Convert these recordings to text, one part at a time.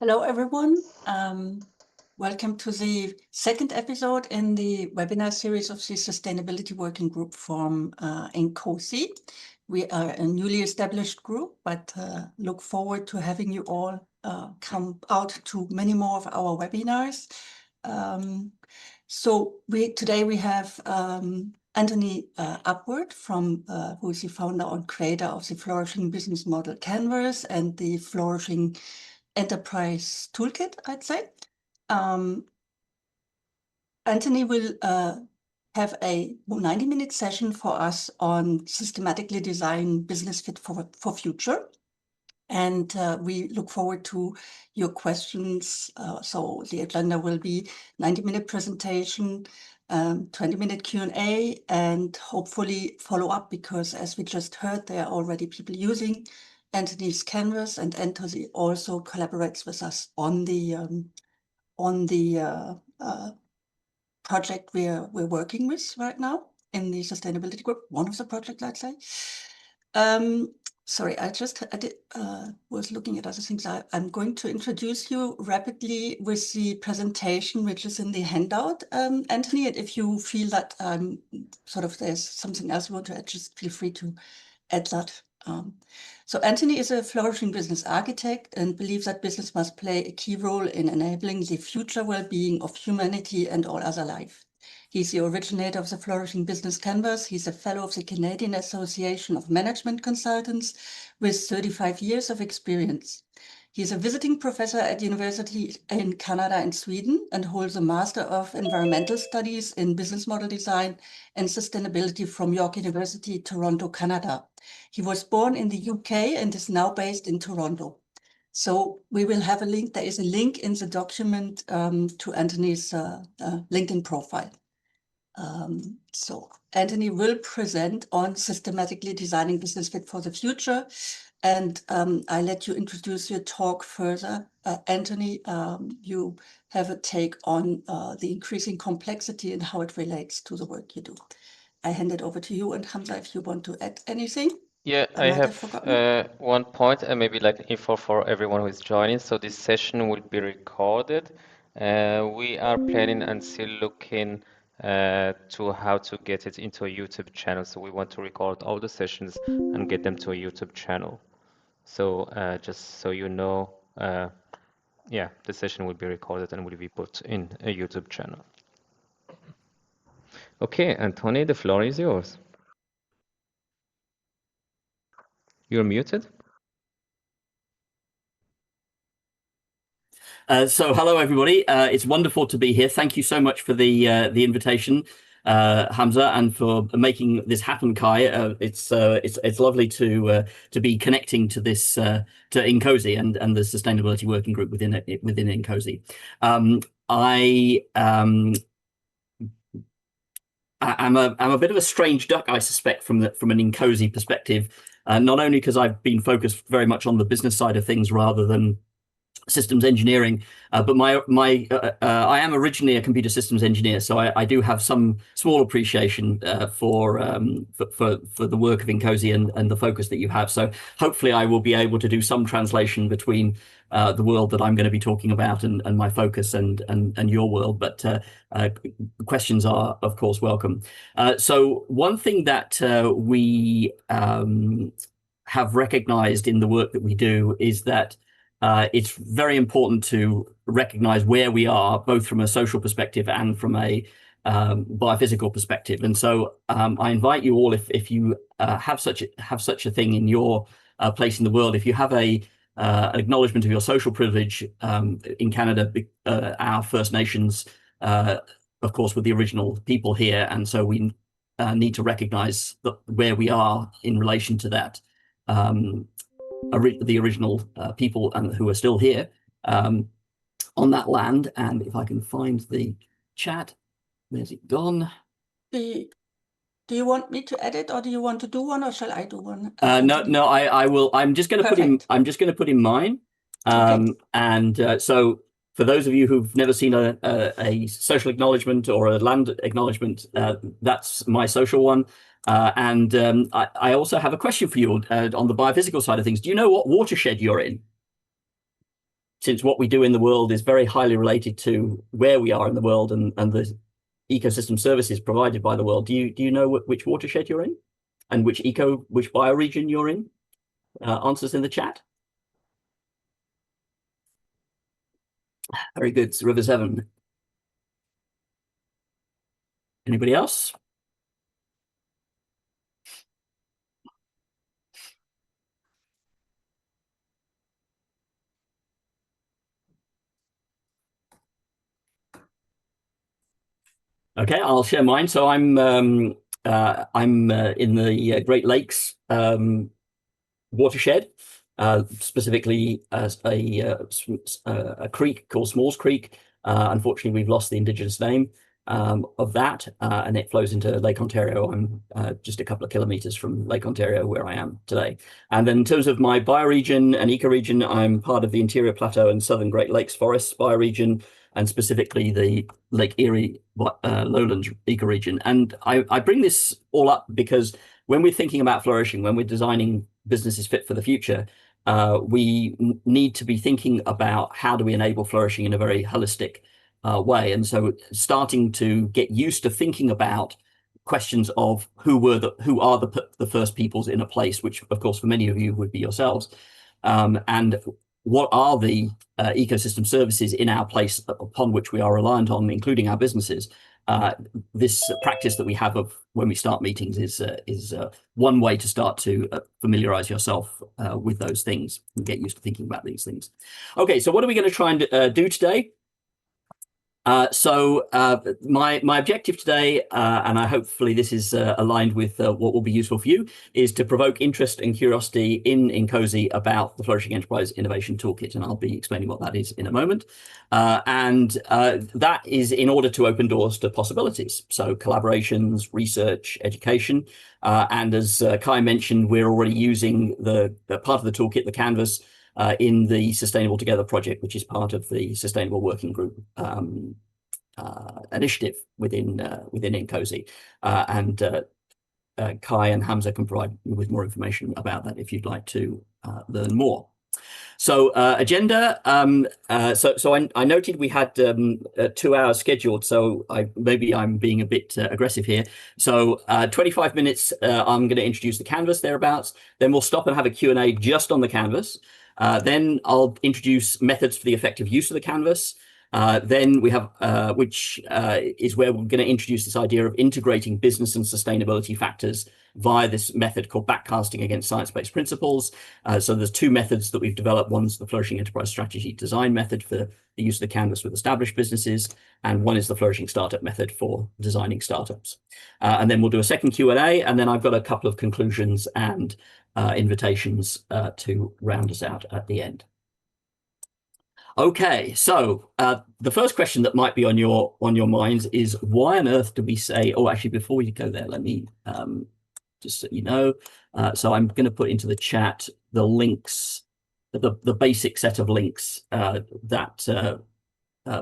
Hello, everyone. Welcome to the second episode in the webinar series of the Sustainability Working Group from Encosi. We are a newly established group, but look forward to having you all come out to many more of our webinars. Today we have Antony Upward, who is the founder and creator of the Flourishing Business Model Canvas and the Flourishing Enterprise Toolkit, I'd say. Antony will have a 90-minute session for us on systematically design business fit for future. And we look forward to your questions. So the agenda will be 90-minute presentation, 20-minute Q&A, and hopefully follow up, because as we just heard, there are already people using Antony's Canvas, and Antony also collaborates with us on the project we're working with right now in the sustainability group. One of the projects, I'd say. Sorry, I was looking at other things. I'm going to introduce you rapidly with the presentation, which is in the handout, Antony. And if you feel that there's something else you want to add, just feel free to add that. So Antony is a flourishing business architect and believes that business must play a key role in enabling the future well-being of humanity and all other life. He's the originator of the Flourishing Business Canvas. He's a fellow of the Canadian Association of Management Consultants with 35 years of experience. He's a visiting professor at university in Canada and Sweden and holds a Master of Environmental Studies in Business Model Design and Sustainability from York University, Toronto, Canada. He was born in the UK and is now based in Toronto. So we will have a link. There is a link in the document to Antony's LinkedIn profile. So Antony will present on systematically designing business fit for the future. And I let you introduce your talk further. Antony, you have a take on the increasing complexity and how it relates to the work you do. I hand it over to you, and Hamza, if you want to add anything. Yeah, I have one point and maybe like info for everyone who is joining. So this session will be recorded. We are planning and still looking to how to get it into a YouTube channel. So we want to record all the sessions and get them to a YouTube channel. So just so you know, yeah, the session will be recorded and will be put in a YouTube channel. Okay, Antony, the floor is yours. You're muted. So hello, everybody. It's wonderful to be here. Thank you so much for the invitation, Hamza, and for making this happen, Kai. It's lovely to be connecting to this to Encosi and the Sustainability Working Group within Encosi. I'm a bit of a strange duck, I suspect, from an Encosi perspective. Not only because I've been focused very much on the business side of things rather than systems engineering, but I am originally a computer systems engineer, so I do have some small appreciation for the work of Encosi and the focus that you have. So hopefully I will be able to do some translation between the world that I'm going to be talking about and my focus and your world. But questions are of course welcome. So one thing that we have recognized in the work that we do is that it's very important to recognize where we are, both from a social perspective and from a biophysical perspective. And so I invite you all, if you have such a thing in your place in the world, if you have an acknowledgement of your social privilege in Canada, our First Nations, of course, were the original people here, and so we need to recognize where we are in relation to that. The original people who are still here on that land. And if I can find the chat, where's it gone? Do you want me to edit, or do you want to do one, or shall I do one? No, I will. I'm just going to put in. I'm just going to put in mine. Okay. And so, for those of you who've never seen a social acknowledgement or a land acknowledgement, that's my social one. And I also have a question for you on the biophysical side of things. Do you know what watershed you're in? since what we do in the world is very highly related to where we are in the world and the ecosystem services provided by the world, do you know which watershed you're in and which bioregion you're in? Answers in the chat. Very good. It's River Severn. Anybody else? Okay, I'll share mine. So I'm in the Great Lakes watershed, specifically as a creek called Smalls Creek. Unfortunately, we've lost the indigenous name of that, and it flows into Lake Ontario. I'm just a couple of kilometers from Lake Ontario, where I am today. And then in terms of my bioregion and ecoregion, I'm part of the Interior Plateau and Southern Great Lakes Forests bioregion, and specifically the Lake Erie lowlands ecoregion. And I bring this all up because when we're thinking about flourishing, when we're designing businesses fit for the future, we need to be thinking about how do we enable flourishing in a very holistic way. And so starting to get used to thinking about questions of who are the first peoples in a place, which of course for many of you would be yourselves, and what are the ecosystem services in our place upon which we are reliant on, including our businesses. This practice that we have of when we start meetings is one way to start to familiarize yourself with those things and get used to thinking about these things. Okay, so what are we going to try and do today? So my objective today, and hopefully this is aligned with what will be useful for you, is to provoke interest and curiosity in INCOSE about the Flourishing Enterprise Innovation Toolkit, and I'll be explaining what that is in a moment. And that is in order to open doors to possibilities, so collaborations, research, education, and as Kai mentioned, we're already using the part of the toolkit, the canvas, in the Sustainable Together project, which is part of the Sustainable Working Group initiative within INCOSE. And Kai and Hamza can provide you with more information about that if you'd like to learn more. So agenda, so I noted we had 2 hours scheduled, so maybe I'm being a bit aggressive here. So 25 minutes, I'm going to introduce the canvas thereabouts, then we'll stop and have a Q&A just on the canvas. Then I'll introduce methods for the effective use of the canvas. Then we have, which is where we're going to introduce this idea of integrating business and sustainability factors via this method called backcasting against science-based principles. So there's 2 methods that we've developed. One's the Flourishing Enterprise Strategy Design method for the use of the canvas with established businesses, and one is the Flourishing Startup method for designing startups. And then we'll do a second Q&A, and then I've got a couple of conclusions and invitations to round us out at the end. Okay, so the first question that might be on your minds is, why on earth do we say? Oh, actually, before we go there, let me just so you know. So I'm going to put into the chat the links, the basic set of links that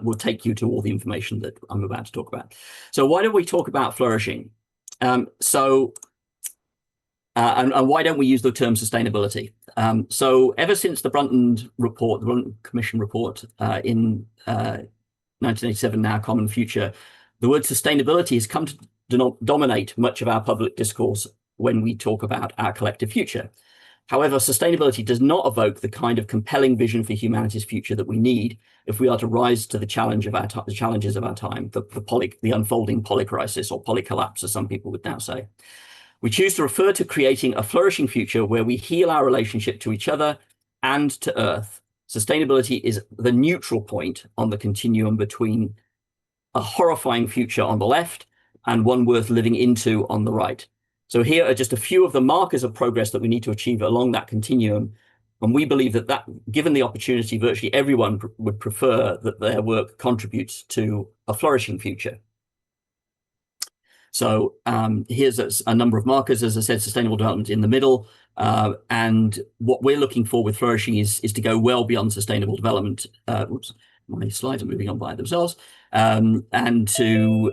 will take you to all the information that I'm about to talk about. So why don't we talk about flourishing? And why don't we use the term sustainability? So ever since the Brundtland report, the Brundtland Commission report in 1987, Now Common Future, the word sustainability has come to dominate much of our public discourse when we talk about our collective future. However, sustainability does not evoke the kind of compelling vision for humanity's future that we need if we are to rise to the challenge of the challenges of our time, the unfolding polycrisis, or polycollapse, as some people would now say. We choose to refer to creating a flourishing future where we heal our relationship to each other and to Earth. Sustainability is the neutral point on the continuum between a horrifying future on the left and one worth living into on the right. So here are just a few of the markers of progress that we need to achieve along that continuum. And we believe that given the opportunity, virtually everyone would prefer that their work contributes to a flourishing future. So here's a number of markers, as I said, sustainable development in the middle. And what we're looking for with flourishing is to go well beyond sustainable development. Whoops, my slides are moving on by themselves. And to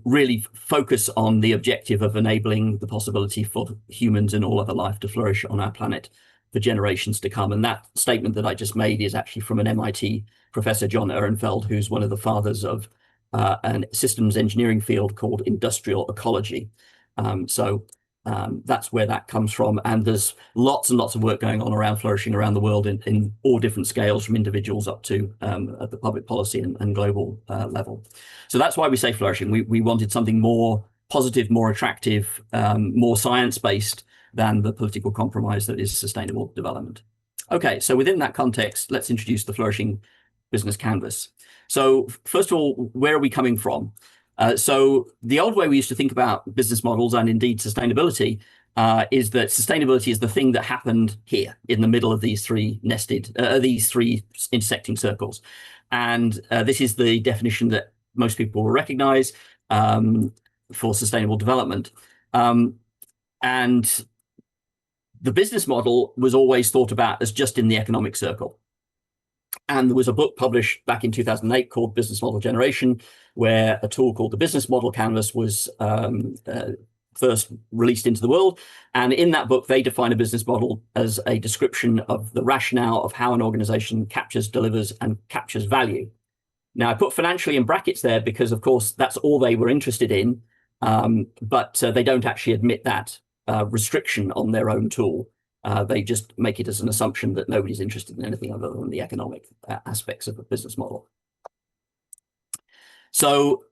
really focus on the objective of enabling the possibility for humans and all other life to flourish on our planet for generations to come. And that statement that I just made is actually from an MIT professor, John Ehrenfeld, who's one of the fathers of an systems engineering field called industrial ecology. That's where that comes from. And there's lots and lots of work going on around flourishing around the world in all different scales, from individuals up to at the public policy and global level. So that's why we say flourishing. We wanted something more positive, more attractive, more science-based than the political compromise that is sustainable development. Okay, so within that context, let's introduce the flourishing business canvas. So first of all, where are we coming from? So the old way we used to think about business models, and indeed sustainability, is that sustainability is the thing that happened here in the middle of these three intersecting circles. And this is the definition that most people will recognize for sustainable development. And the business model was always thought about as just in the economic circle. And there was a book published back in 2008 called Business Model Generation, where a tool called the Business Model Canvas was first released into the world. And in that book, they define a business model as a description of the rationale of how an organization captures, delivers, and captures value. Now, I put financially in brackets there because, of course, that's all they were interested in, but they don't actually admit that restriction on their own tool. They just make it as an assumption that nobody's interested in anything other than the economic aspects of a business model. So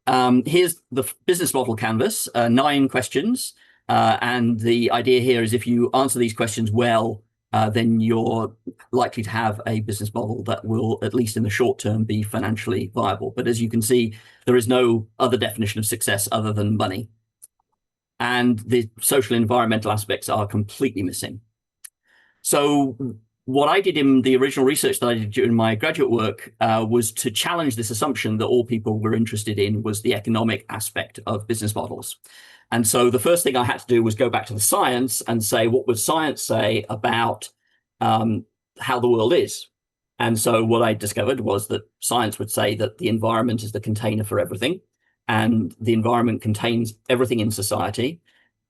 here's the business model canvas, 9 questions. And the idea here is if you answer these questions well, then you're likely to have a business model that will, at least in the short term, be financially viable. But as you can see, there is no other definition of success other than money. And the social and environmental aspects are completely missing. So what I did in the original research that I did during my graduate work was to challenge this assumption that all people were interested in was the economic aspect of business models. And so the first thing I had to do was go back to the science and say, what would science say about how the world is? And so what I discovered was that science would say that the environment is the container for everything, and the environment contains everything in society,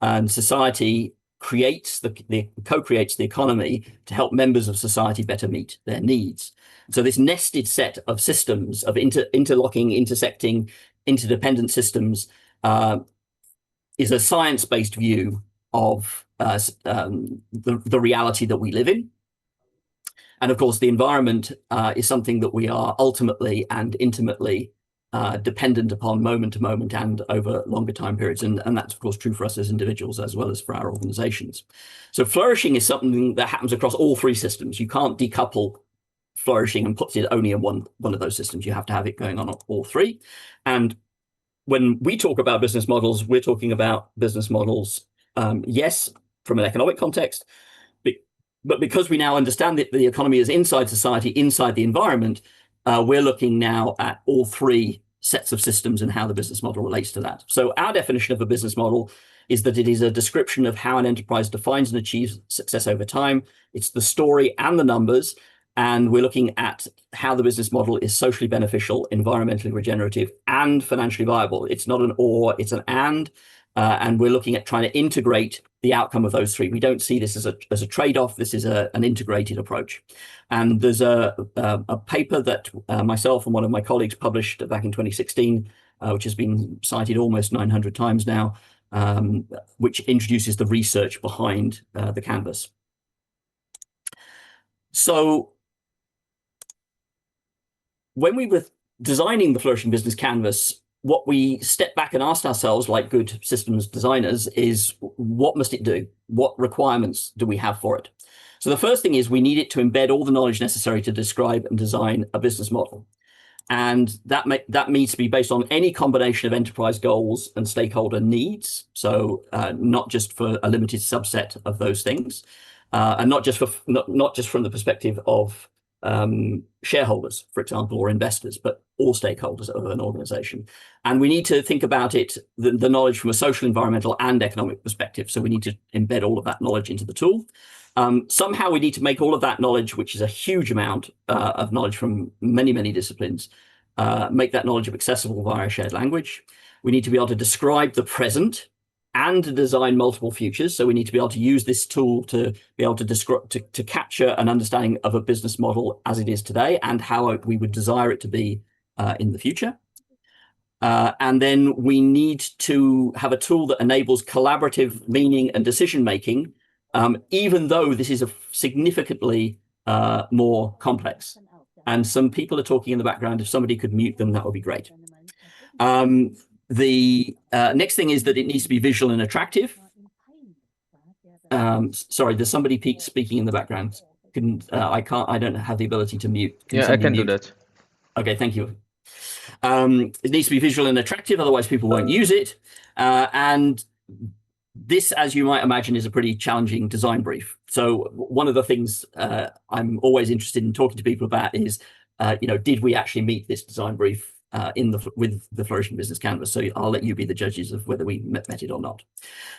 and society co-creates the economy to help members of society better meet their needs. So this nested set of systems of interlocking, intersecting, interdependent systems is a science-based view of the reality that we live in. And of course, the environment is something that we are ultimately and intimately dependent upon moment to moment and over longer time periods. And that's, of course, true for us as individuals as well as for our organizations. So flourishing is something that happens across all 3 systems. You can't decouple flourishing and put it only in one of those systems. You have to have it going on all 3. And when we talk about business models, we're talking about business models, yes, from an economic context, but because we now understand that the economy is inside society, inside the environment, we're looking now at all 3 sets of systems and how the business model relates to that. So our definition of a business model is that it is a description of how an enterprise defines and achieves success over time. It's the story and the numbers, and we're looking at how the business model is socially beneficial, environmentally regenerative, and financially viable. It's not an or, it's an and we're looking at trying to integrate the outcome of those 3. We don't see this as a trade-off. This is an integrated approach. And there's a paper that myself and one of my colleagues published back in 2016, which has been cited almost 900 times now, which introduces the research behind the canvas. So when we were designing the Flourishing Business Canvas, what we stepped back and asked ourselves, like good systems designers, is what must it do? What requirements do we have for it? So the first thing is we need it to embed all the knowledge necessary to describe and design a business model. And that needs to be based on any combination of enterprise goals and stakeholder needs. So not just for a limited subset of those things, and not just from the perspective of shareholders, for example, or investors, but all stakeholders of an organization. And we need to think about it, the knowledge from a social, environmental, and economic perspective. So we need to embed all of that knowledge into the tool. Somehow we need to make all of that knowledge, which is a huge amount of knowledge from many, many disciplines, make that knowledge accessible via a shared language. We need to be able to describe the present and to design multiple futures. So we need to be able to use this tool to be able to describe, to capture an understanding of a business model as it is today and how we would desire it to be in the future. And then we need to have a tool that enables collaborative meaning and decision making, even though this is a significantly more complex. And some people are talking in the background. If somebody could mute them, that would be great. The next thing is that it needs to be visual and attractive. Sorry, there's somebody speaking in the background. I don't have the ability to mute. I can do that. Okay, thank you. It needs to be visual and attractive, otherwise people won't use it. And this, as you might imagine, is a pretty challenging design brief. So one of the things I'm always interested in talking to people about is, did we actually meet this design brief with the Flourishing Business Canvas? So I'll let you be the judges of whether we met it or not.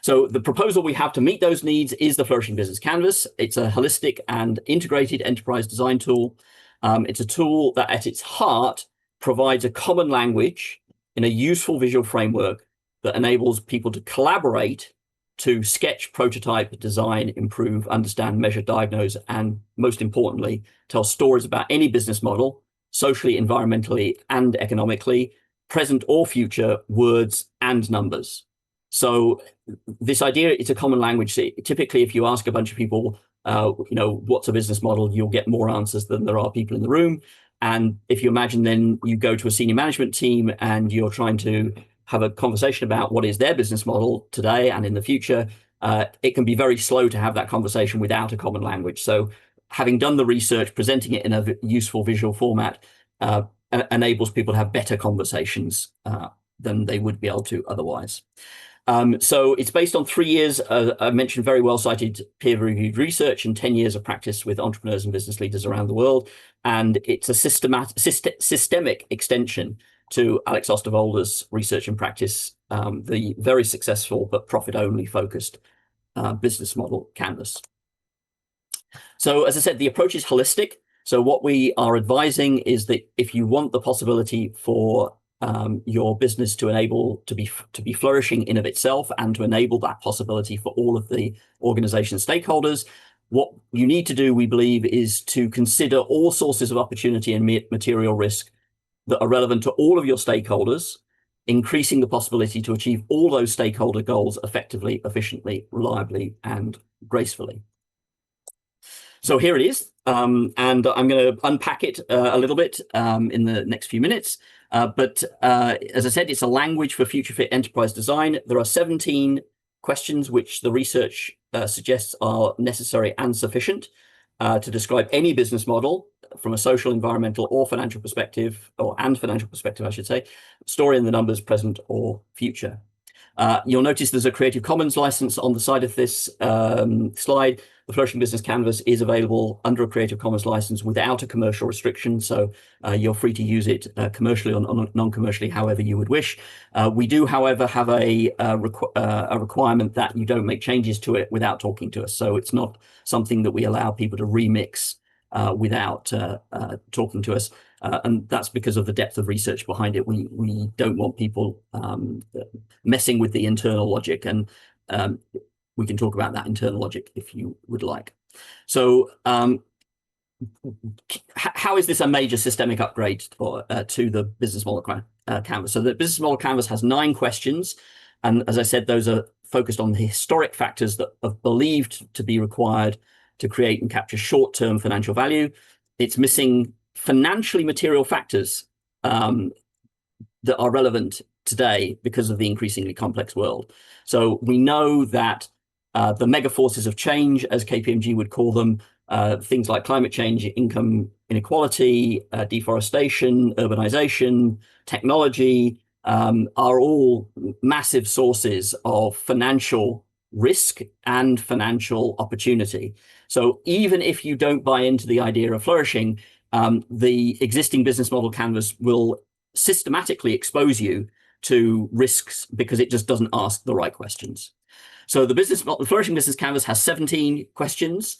So the proposal we have to meet those needs is the Flourishing Business Canvas. It's a holistic and integrated enterprise design tool. It's a tool that at its heart provides a common language in a useful visual framework that enables people to collaborate to sketch, prototype, design, improve, understand, measure, diagnose, and most importantly, tell stories about any business model, socially, environmentally, and economically, present or future, words and numbers. So this idea, it's a common language. Typically, if you ask a bunch of people, what's a business model, you'll get more answers than there are people in the room. And if you imagine then you go to a senior management team and you're trying to have a conversation about what is their business model today and in the future, it can be very slow to have that conversation without a common language. So having done the research, presenting it in a useful visual format enables people to have better conversations than they would be able to otherwise. So it's based on 3 years, I mentioned very well cited peer-reviewed research and 10 years of practice with entrepreneurs and business leaders around the world. And it's a systemic extension to Alex Osterwalder's research and practice, the very successful but profit-only focused business model canvas. So as I said, the approach is holistic. So what we are advising is that if you want the possibility for your business to be flourishing in of itself and to enable that possibility for all of the organization stakeholders, what you need to do, we believe, is to consider all sources of opportunity and material risk that are relevant to all of your stakeholders, increasing the possibility to achieve all those stakeholder goals effectively, efficiently, reliably, and gracefully. So here it is, and I'm going to unpack it a little bit in the next few minutes. But as I said, it's a language for future fit enterprise design. There are 17 questions which the research suggests are necessary and sufficient to describe any business model from a social, environmental, or financial perspective, I should say, story in the numbers, present or future. You'll notice there's a Creative Commons license on the side of this slide. The Flourishing Business Canvas is available under a Creative Commons license without a commercial restriction, so you're free to use it commercially or non-commercially, however you would wish. We do, however, have a requirement that you don't make changes to it without talking to us, so it's not something that we allow people to remix without talking to us. And that's because of the depth of research behind it. We don't want people messing with the internal logic, and we can talk about that internal logic if you would like. So how is this a major systemic upgrade to the business model canvas? So the business model canvas has 9 questions. And as I said, those are focused on the historic factors that are believed to be required to create and capture short-term financial value. It's missing financially material factors that are relevant today because of the increasingly complex world. So we know that the mega forces of change, as KPMG would call them, things like climate change, income inequality, deforestation, urbanization, technology, are all massive sources of financial risk and financial opportunity. So even if you don't buy into the idea of flourishing, the existing business model canvas will systematically expose you to risks because it just doesn't ask the right questions. So the Flourishing Business Canvas has 17 questions,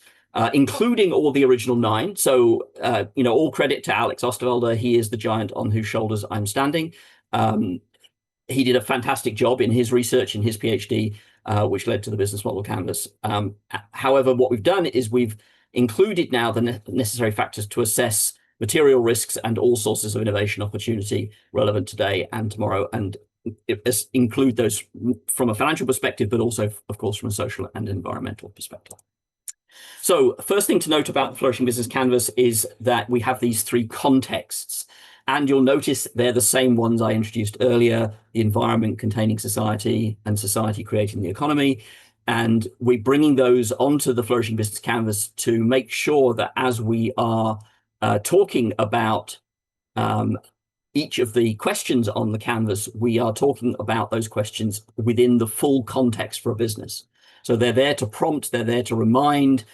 including all the original 9. So, all credit to Alex Osterwalder. He is the giant on whose shoulders I'm standing. he did a fantastic job in his research, in his PhD, which led to the business model canvas. However, what we've done is we've included now the necessary factors to assess material risks and all sources of innovation opportunity relevant today and tomorrow, and include those from a financial perspective, but also, of course, from a social and environmental perspective. So first thing to note about the Flourishing Business Canvas is that we have these three contexts, and you'll notice they're the same ones I introduced earlier: the environment containing society and society creating the economy. And we're bringing those onto the Flourishing Business Canvas to make sure that as we are talking about each of the questions on the canvas, we are talking about those questions within the full context for a business. So they're there to prompt, they're there to remind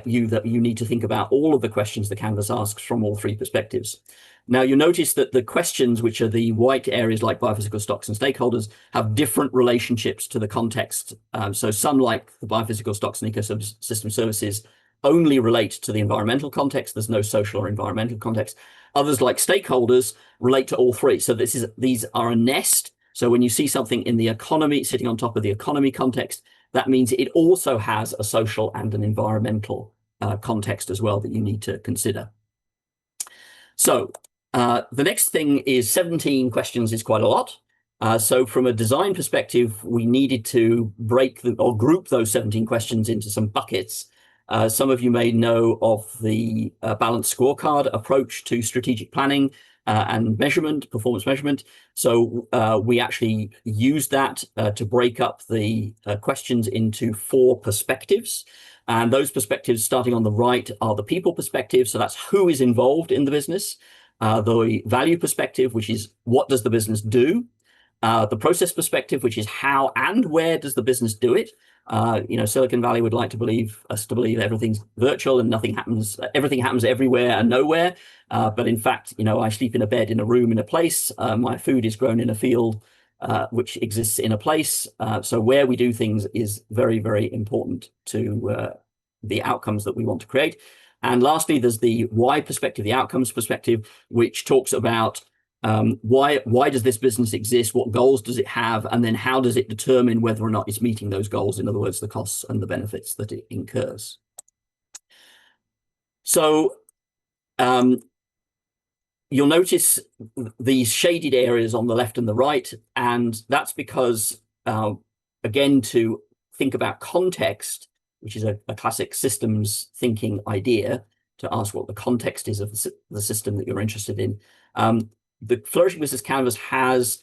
you that you need to think about all of the questions the canvas asks from all three perspectives. Now, you'll notice that the questions, which are the white areas like biophysical stocks and stakeholders, have different relationships to the context. So some, like the biophysical stocks and ecosystem services, only relate to the environmental context. There's no social or environmental context. Others, like stakeholders, relate to all three. So these are a nest. So when you see something in the economy sitting on top of the economy context, that means it also has a social and an environmental context as well that you need to consider. So the next thing is 17 questions is quite a lot. So from a design perspective, we needed to break or group those 17 questions into some buckets. Some of you may know of the balanced scorecard approach to strategic planning and measurement, performance measurement. So we actually used that to break up the questions into 4 perspectives. And those perspectives, starting on the right, are the people perspective. So that's who is involved in the business. The value perspective, which is what does the business do? The process perspective, which is how and where does the business do it? Silicon Valley would like us to believe everything's virtual and everything happens everywhere and nowhere. But in fact, I sleep in a bed, in a room, in a place. My food is grown in a field, which exists in a place. So where we do things is very, very important to the outcomes that we want to create. And lastly, there's the why perspective, the outcomes perspective, which talks about why does this business exist? What goals does it have? And then how does it determine whether or not it's meeting those goals? In other words, the costs and the benefits that it incurs. So you'll notice these shaded areas on the left and the right. And that's because, again, to think about context, which is a classic systems thinking idea, to ask what the context is of the system that you're interested in. The Flourishing Business Canvas has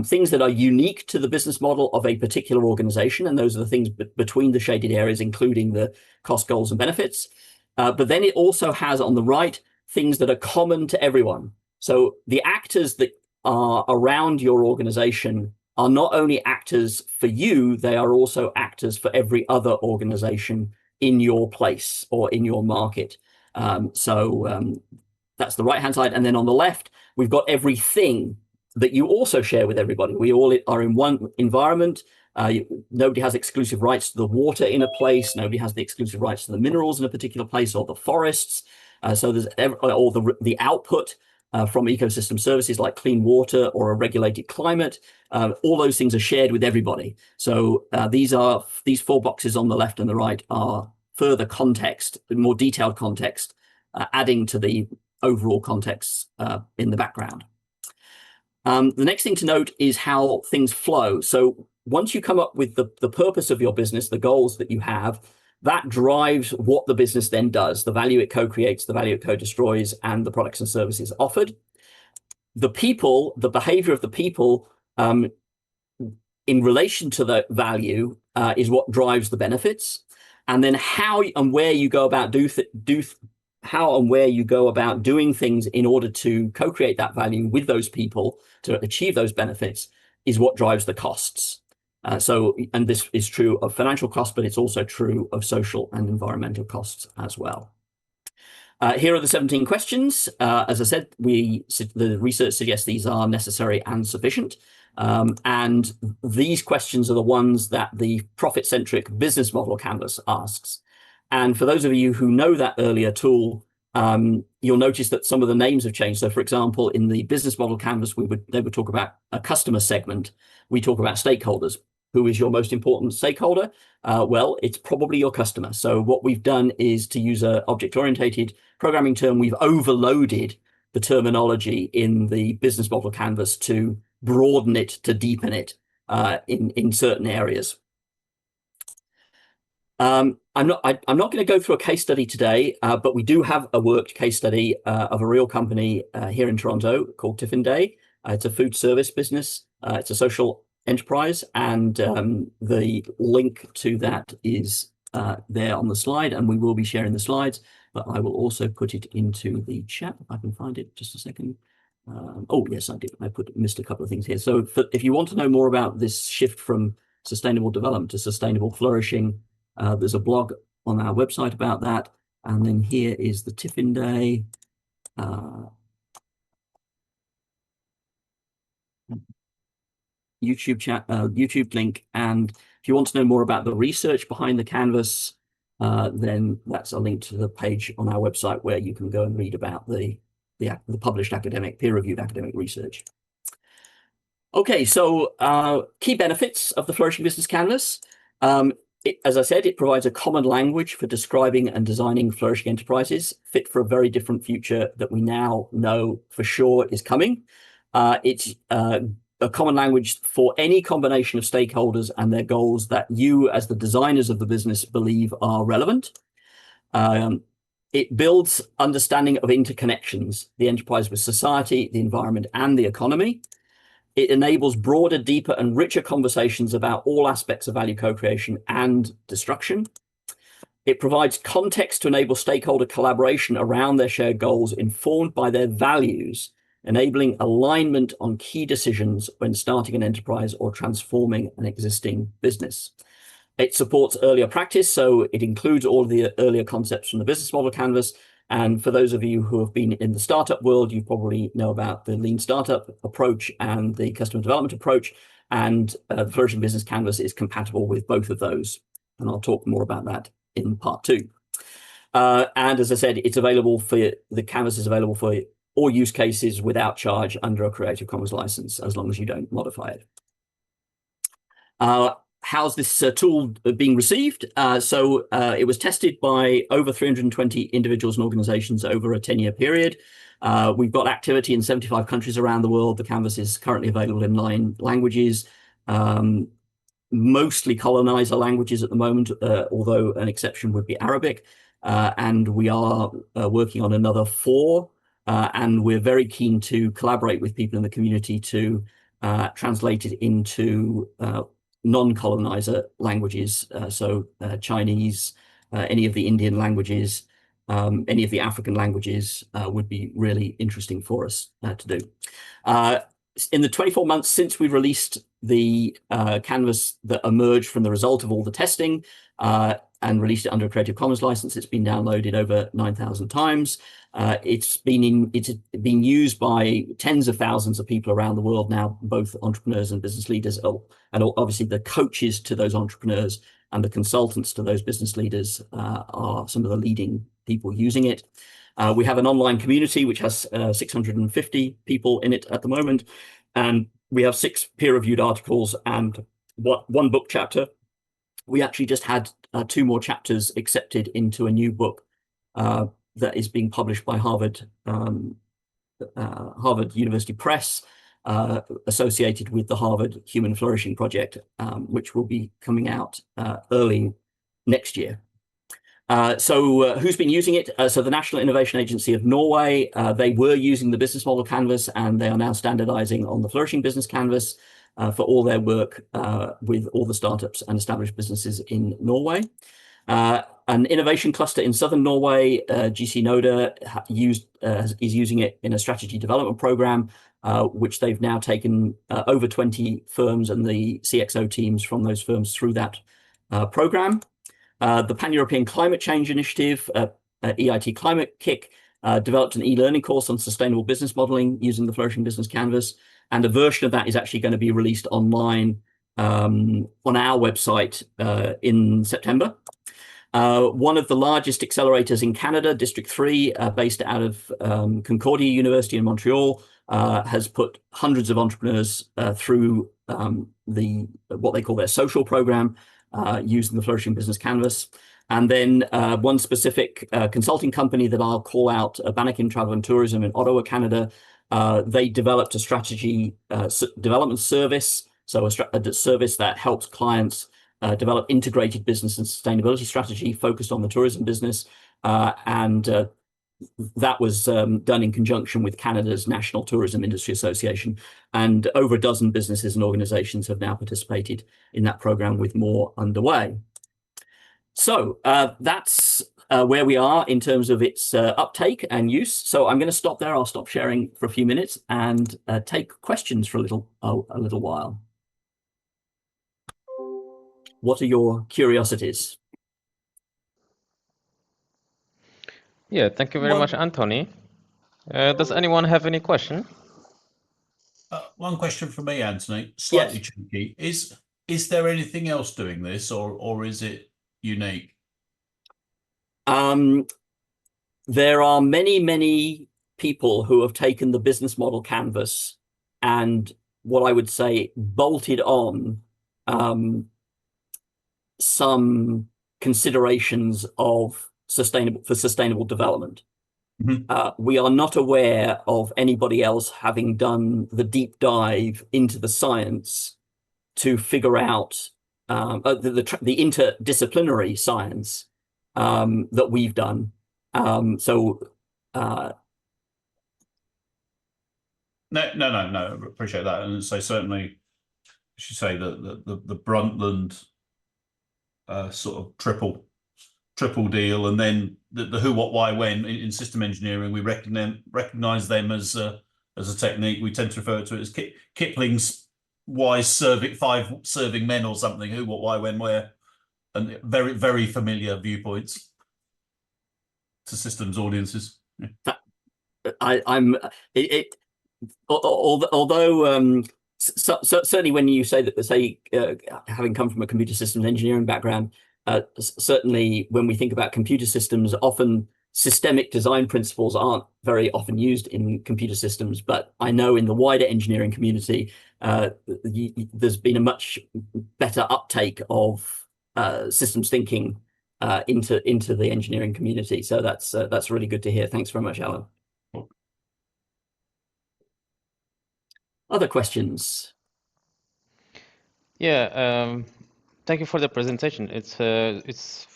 things that are unique to the business model of a particular organization, and those are the things between the shaded areas, including the cost, goals, and benefits. But then it also has on the right things that are common to everyone. So the actors that are around your organization are not only actors for you, they are also actors for every other organization in your place or in your market. That's the right-hand side. And then on the left, we've got everything that you also share with everybody. We all are in one environment. Nobody has exclusive rights to the water in a place. Nobody has the exclusive rights to the minerals in a particular place or the forests. So there's all the output from ecosystem services like clean water or a regulated climate. All those things are shared with everybody. So these 4 boxes on the left and the right are further context, more detailed context, adding to the overall context in the background. The next thing to note is how things flow. So once you come up with the purpose of your business, the goals that you have, that drives what the business then does, the value it co-creates, the value it co-destroys, and the products and services offered. The people, the behavior of the people in relation to the value is what drives the benefits. And then how and where you go about doing things in order to co-create that value with those people to achieve those benefits is what drives the costs. And this is true of financial costs, but it's also true of social and environmental costs as well. Here are the 17 questions. As I said, the research suggests these are necessary and sufficient. And these questions are the ones that the profit-centric business model canvas asks. And for those of you who know that earlier tool, you'll notice that some of the names have changed. So, for example, in the business model canvas, they would talk about a customer segment. We talk about stakeholders. Who is your most important stakeholder? Well, it's probably your customer. So what we've done is, to use an object-oriented programming term, we've overloaded the terminology in the business model canvas to broaden it, to deepen it in certain areas. I'm not going to go through a case study today, but we do have a worked case study of a real company here in Toronto called Tiffin Day. It's a food service business. It's a social enterprise, and the link to that is there on the slide, and we will be sharing the slides, but I will also put it into the chat if I can find it. Just a second. Oh yes, I did. I missed a couple of things here. So if you want to know more about this shift from sustainable development to sustainable flourishing, there's a blog on our website about that. And then here is the Tiffin Day. YouTube link. And if you want to know more about the research behind the canvas, then that's a link to the page on our website where you can go and read about the published peer-reviewed academic research. Okay, so key benefits of the Flourishing Business Canvas. As I said, it provides a common language for describing and designing flourishing enterprises, fit for a very different future that we now know for sure is coming. It's a common language for any combination of stakeholders and their goals that you, as the designers of the business, believe are relevant. It builds understanding of interconnections, the enterprise with society, the environment, and the economy. It enables broader, deeper, and richer conversations about all aspects of value co-creation and destruction. It provides context to enable stakeholder collaboration around their shared goals, informed by their values, enabling alignment on key decisions when starting an enterprise or transforming an existing business. It supports earlier practice, so it includes all of the earlier concepts from the business model canvas. And for those of you who have been in the startup world, you probably know about the lean startup approach and the customer development approach. And the Flourishing Business Canvas is compatible with both of those. And I'll talk more about that in part 2. And as I said, the canvas is available for all use cases without charge under a Creative Commons license, as long as you don't modify it. How's this tool being received? It was tested by over 320 individuals and organizations over a 10-year period. We've got activity in 75 countries around the world. The canvas is currently available in 9 languages, mostly colonizer languages at the moment, although an exception would be Arabic. And we are working on another 4. And we're very keen to collaborate with people in the community to translate it into non-colonizer languages, so Chinese, any of the Indian languages, any of the African languages would be really interesting for us to do. In the 24 months since we released the canvas that emerged from the result of all the testing and released it under a Creative Commons license, it's been downloaded over 9,000 times. It's been used by tens of thousands of people around the world now, both entrepreneurs and business leaders, and obviously the coaches to those entrepreneurs and the consultants to those business leaders are some of the leading people using it. We have an online community which has 650 people in it at the moment, and we have 6 peer-reviewed articles and 1 book chapter. We actually just had 2 more chapters accepted into a new book that is being published by Harvard University Press, associated with the Harvard Human Flourishing Project, which will be coming out early next year. So who's been using it? So the National Innovation Agency of Norway, they were using the business model canvas, and they are now standardizing on the Flourishing Business Canvas for all their work with all the startups and established businesses in Norway. An innovation cluster in southern Norway, GC Noda, is using it in a strategy development program, which they've now taken over 20 firms and the CXO teams from those firms through that program. The Pan-European Climate Change Initiative, EIT Climate Kick, developed an e-learning course on sustainable business modeling using the Flourishing Business Canvas, and a version of that is actually going to be released online on our website in September. One of the largest accelerators in Canada, District 3, based out of Concordia University in Montreal, has put hundreds of entrepreneurs through what they call their social program, using the Flourishing Business Canvas. And then one specific consulting company that I'll call out, Bannekin Travel and Tourism in Ottawa, Canada, they developed a strategy development service, so a service that helps clients develop integrated business and sustainability strategy focused on the tourism business. And that was done in conjunction with Canada's National Tourism Industry Association. And over a dozen businesses and organizations have now participated in that program, with more underway. So that's where we are in terms of its uptake and use. So I'm going to stop there. I'll stop sharing for a few minutes and take questions for a little while. What are your curiosities? Yeah, thank you very much, Antony. Does anyone have any question? One question from me, Antony. Slightly cheeky. Is there anything else doing this, or is it unique? There are many people who have taken the business model canvas and, what I would say, bolted on some considerations of sustainable development. Mm-hmm. We are not aware of anybody else having done the deep dive into the science to figure out the interdisciplinary science that we've done. No. Appreciate that, and so certainly, I should say that the Brundtland sort of triple deal, and then the who, what, why, when in system engineering, we recognize them as a technique. We tend to refer to it as Kipling's five serving men or something. Who, what, why, when, where, and very, very familiar viewpoints to systems audiences. Yeah. Although certainly when you say that, having come from a computer systems engineering background, certainly when we think about computer systems, often systemic design principles aren't very often used in computer systems. But I know in the wider engineering community, there's been a much better uptake of systems thinking into the engineering community. So that's really good to hear. Thanks very much, Alan. Other questions? Yeah, thank you for the presentation. It's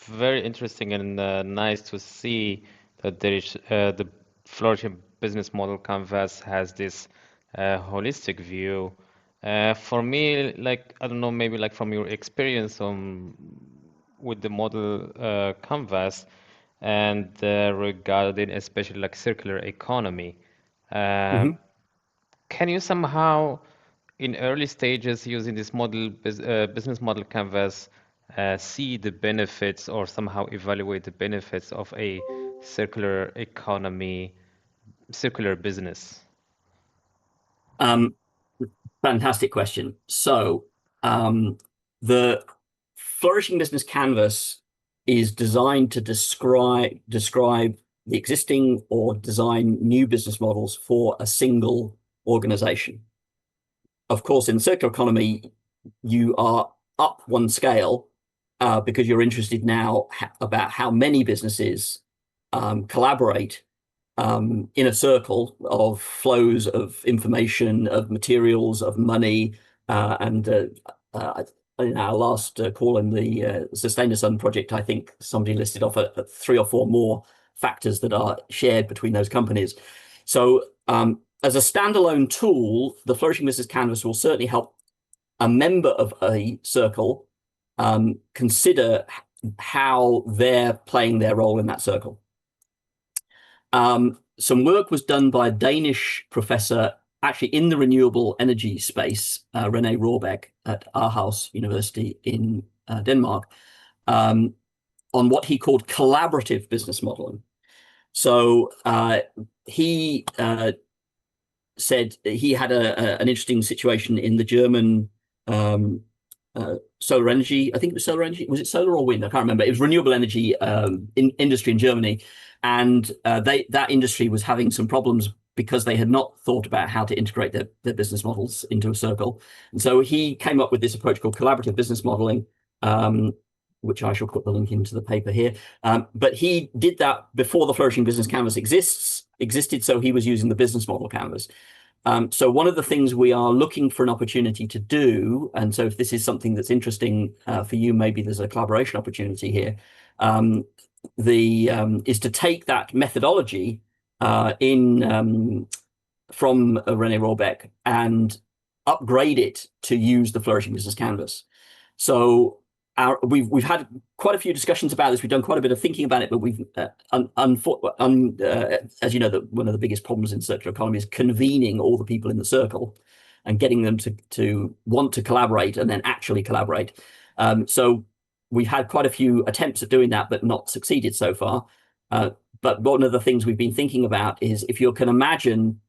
very interesting and nice to see that there is the Flourishing Business Model Canvas has this holistic view. For me, like, I don't know, maybe like from your experience with the model canvas and regarding especially like circular economy, can you somehow, in early stages, using this business model canvas, see the benefits or somehow evaluate the benefits of a circular economy, circular business? Fantastic question. So the Flourishing Business Canvas is designed to describe the existing or design new business models for a single organization. Of course, in the circular economy, you are up one scale because you're interested now about how many businesses collaborate in a circle of flows of information, of materials, of money, and in our last call in the Sustain-a-Sun project, I think somebody listed off 3 or 4 more factors that are shared between those companies. So as a standalone tool, the Flourishing Business Canvas will certainly help a member of a circle consider how they're playing their role in that circle. Some work was done by a Danish professor, actually in the renewable energy space, René Rohrbeck at Aarhus University in Denmark, on what he called collaborative business modeling. So he said he had an interesting situation in the German solar energy. I think it was solar energy. Was it solar or wind? I can't remember. It was renewable energy industry in Germany, and that industry was having some problems because they had not thought about how to integrate their business models into a circle. And so he came up with this approach called collaborative business modeling, which I shall put the link into the paper here. But he did that before the Flourishing Business Canvas existed, so he was using the business model canvas. So one of the things we are looking for an opportunity to do, and so if this is something that's interesting for you, maybe there's a collaboration opportunity here, is to take that methodology from René Rohrbeck and upgrade it to use the Flourishing Business Canvas. So we've had quite a few discussions about this. We've done quite a bit of thinking about it, but we've, as you know, that one of the biggest problems in circular economy is convening all the people in the circle and getting them to want to collaborate and then actually collaborate. So we've had quite a few attempts at doing that, but not succeeded so far. But one of the things we've been thinking about is if you can imagine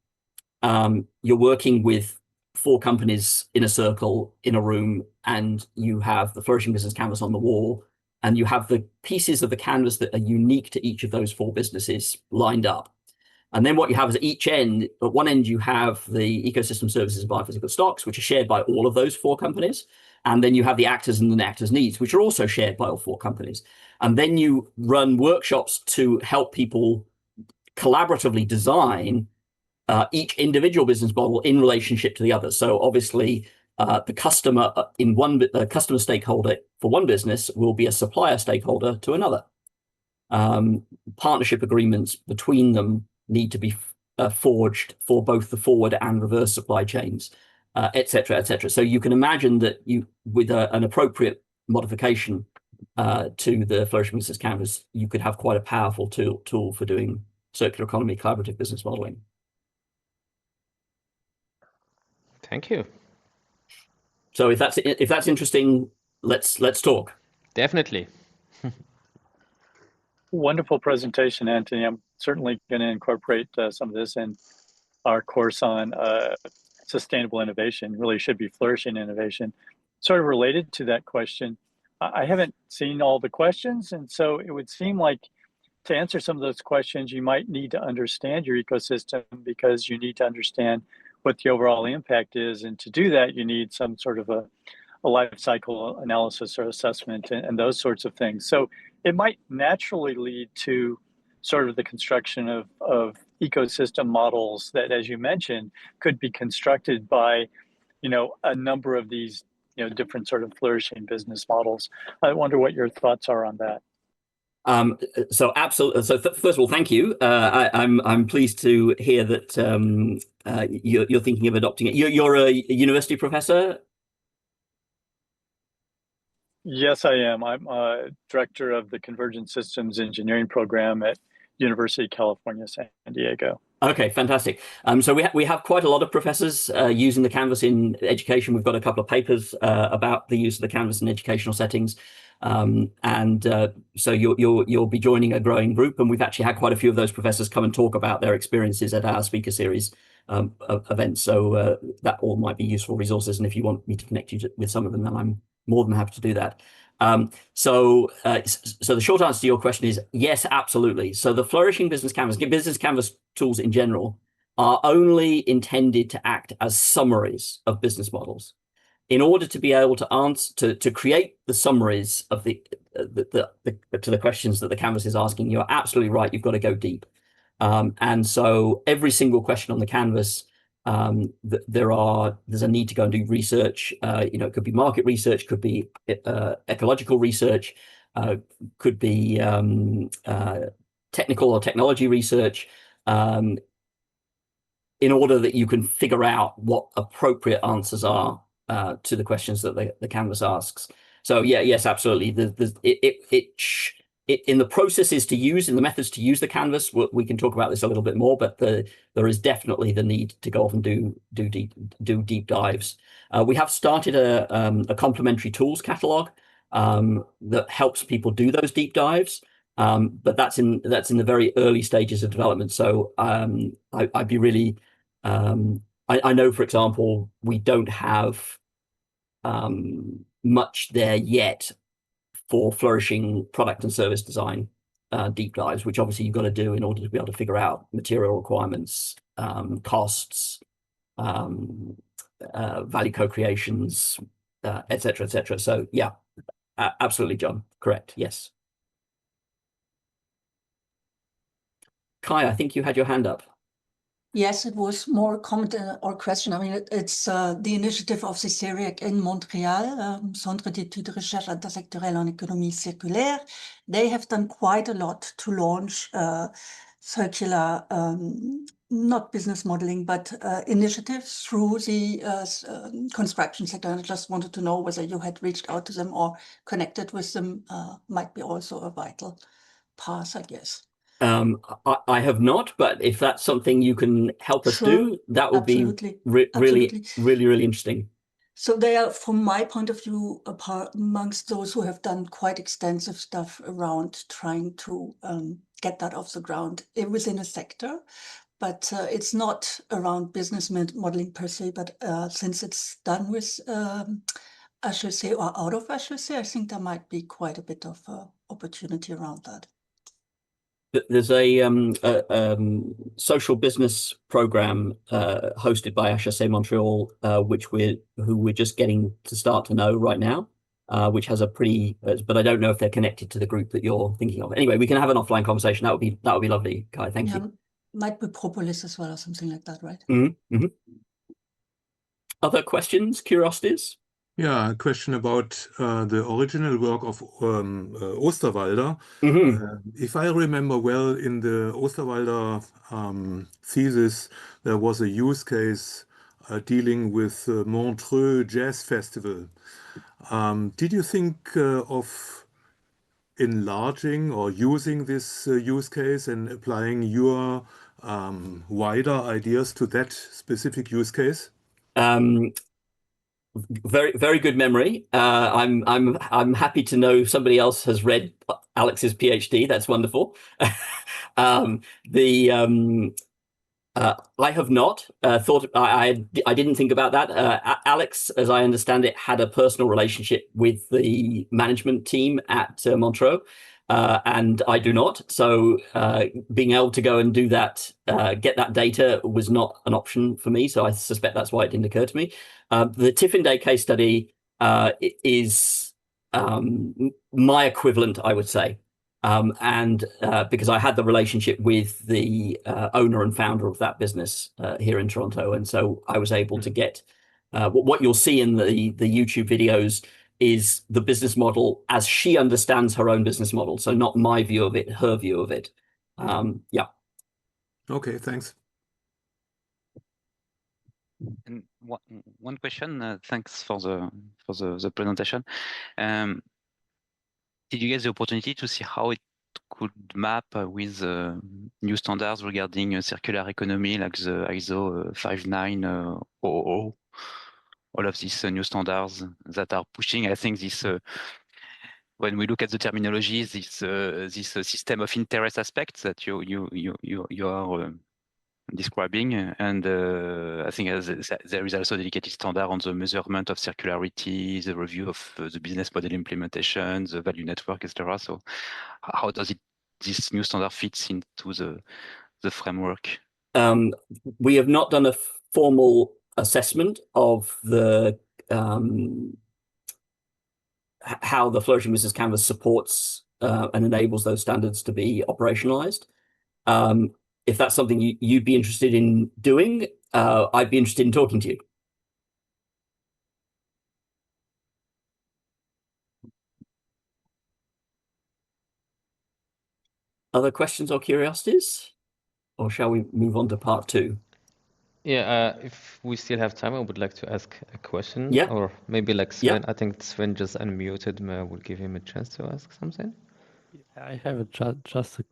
you're working with 4 companies in a circle in a room, and you have the Flourishing Business Canvas on the wall, and you have the pieces of the canvas that are unique to each of those 4 businesses lined up. And then what you have is at one end, you have the ecosystem services and biophysical stocks, which are shared by all of those 4 companies. And then you have the actors and the actors' needs, which are also shared by all 4 companies. And then you run workshops to help people collaboratively design each individual business model in relationship to the others. So obviously, the customer customer stakeholder for one business will be a supplier stakeholder to another. Partnership agreements between them need to be forged for both the forward and reverse supply chains, et cetera, et cetera. So you can imagine that with an appropriate modification to the Flourishing Business Canvas, you could have quite a powerful tool for doing circular economy collaborative business modeling. Thank you. So if that's interesting, let's talk. Definitely. Wonderful presentation, Antony. I'm certainly going to incorporate some of this in our course on sustainable innovation. Really should be flourishing innovation. Sort of related to that question, I haven't seen all the questions, and so it would seem like to answer some of those questions, you might need to understand your ecosystem, because you need to understand what the overall impact is. And to do that, you need some sort of a life cycle analysis or assessment and those sorts of things. So it might naturally lead to sort of the construction of ecosystem models that, as you mentioned, could be constructed by, a number of these, different sort of flourishing business models. I wonder what your thoughts are on that. So absolutely. So first of all, thank you. I'm pleased to hear that you're thinking of adopting it. You're a university professor? Yes, I am. I'm a director of the Convergent Systems Engineering program at University of California, San Diego. Okay, fantastic. So we have quite a lot of professors using the Canvas in education. We've got a couple of papers about the use of the Canvas in educational settings. So you'll be joining a growing group, and we've actually had quite a few of those professors come and talk about their experiences at our speaker series events. So that all might be useful resources, and if you want me to connect you with some of them, then I'm more than happy to do that. So the short answer to your question is yes, absolutely. So the Flourishing Business Canvas tools in general are only intended to act as summaries of business models. In order to be able to answer, to create the summaries of to the questions that the Canvas is asking, you're absolutely right. You've got to go deep. And so every single question on the Canvas, there's a need to go and do research. It could be market research, could be ecological research, could be technical or technology research, in order that you can figure out what appropriate answers are to the questions that the Canvas asks. So yes, absolutely. In the processes to use, in the methods to use the Canvas, we can talk about this a little bit more, but there is definitely the need to go off and do deep dives. We have started a complementary tools catalog that helps people do those deep dives, but that's in the very early stages of development. So I'd be really, I know, for example, we don't have much there yet for flourishing product and service design deep dives, which obviously you've got to do in order to be able to figure out material requirements, costs, value co-creations, et cetera, et cetera. So yeah, absolutely, John. Correct. Yes. Kai, I think you had your hand up. Yes, it was more a comment or question. I mean, it's the initiative of the CEREC in Montreal, Centre d'études de recherche intersectorielle en économie circulaire. They have done quite a lot to launch circular, not business modeling, but initiatives through the construction sector. And I just wanted to know whether you had reached out to them or connected with them. Might be also a vital path, I guess. I have not, but if that's something you can help us do, that would Absolutely. be really interesting. So they are, from my point of view, amongst those who have done quite extensive stuff around trying to get that off the ground within a sector. But it's not around business modeling per se, but since it's done with HEC or out of HEC, I think there might be quite a bit of opportunity around that. There's a social business program hosted by HEC Montreal, who we're just getting to start to know right now, which has a pretty, but I don't know if they're connected to the group that you're thinking of. Anyway, we can have an offline conversation. That would be lovely, Kai. Thank you. Might be Propolis as well or something like that, right? Mm-hmm. Mm-hmm. Other questions, curiosities? Yeah, a question about the original work of Osterwalder. Mm-hmm. If I remember well, in the Osterwalder thesis, there was a use case dealing with Montreux Jazz Festival. Did you think of enlarging or using this use case and applying your wider ideas to that specific use case? Very good memory. I'm happy to know somebody else has read Alex's PhD. That's wonderful. I have not thought. I didn't think about that. Alex, as I understand it, had a personal relationship with the management team at Montreux, and I do not. So being able to go and do that, get that data, was not an option for me. So I suspect that's why it didn't occur to me. The Tiffin Day case study is my equivalent, I would say. And because I had the relationship with the owner and founder of that business here in Toronto. And so I was able to get what you'll see in the YouTube videos is the business model as she understands her own business model. So not my view of it, her view of it. Yeah. Okay, thanks. And one question. Thanks for the presentation. Did you get the opportunity to see how it could map with new standards regarding circular economy, like the ISO 59000, all of these new standards that are pushing? I think this, when we look at the terminology, this system of interest aspects that you are describing, and I think there is also a dedicated standard on the measurement of circularity, the review of the business model implementation, the value network, etc. So how does this new standard fits into the framework? We have not done a formal assessment of the how the Flourishing Business Canvas supports and enables those standards to be operationalized. If that's something you'd be interested in doing, I'd be interested in talking to you. Other questions or curiosities? Or shall we move on to part 2? Yeah, if we still have time, I would like to ask a question. Yeah. Or maybe like Sven. Yeah. I think Sven just unmuted. We'll give him a chance to ask something. I have just a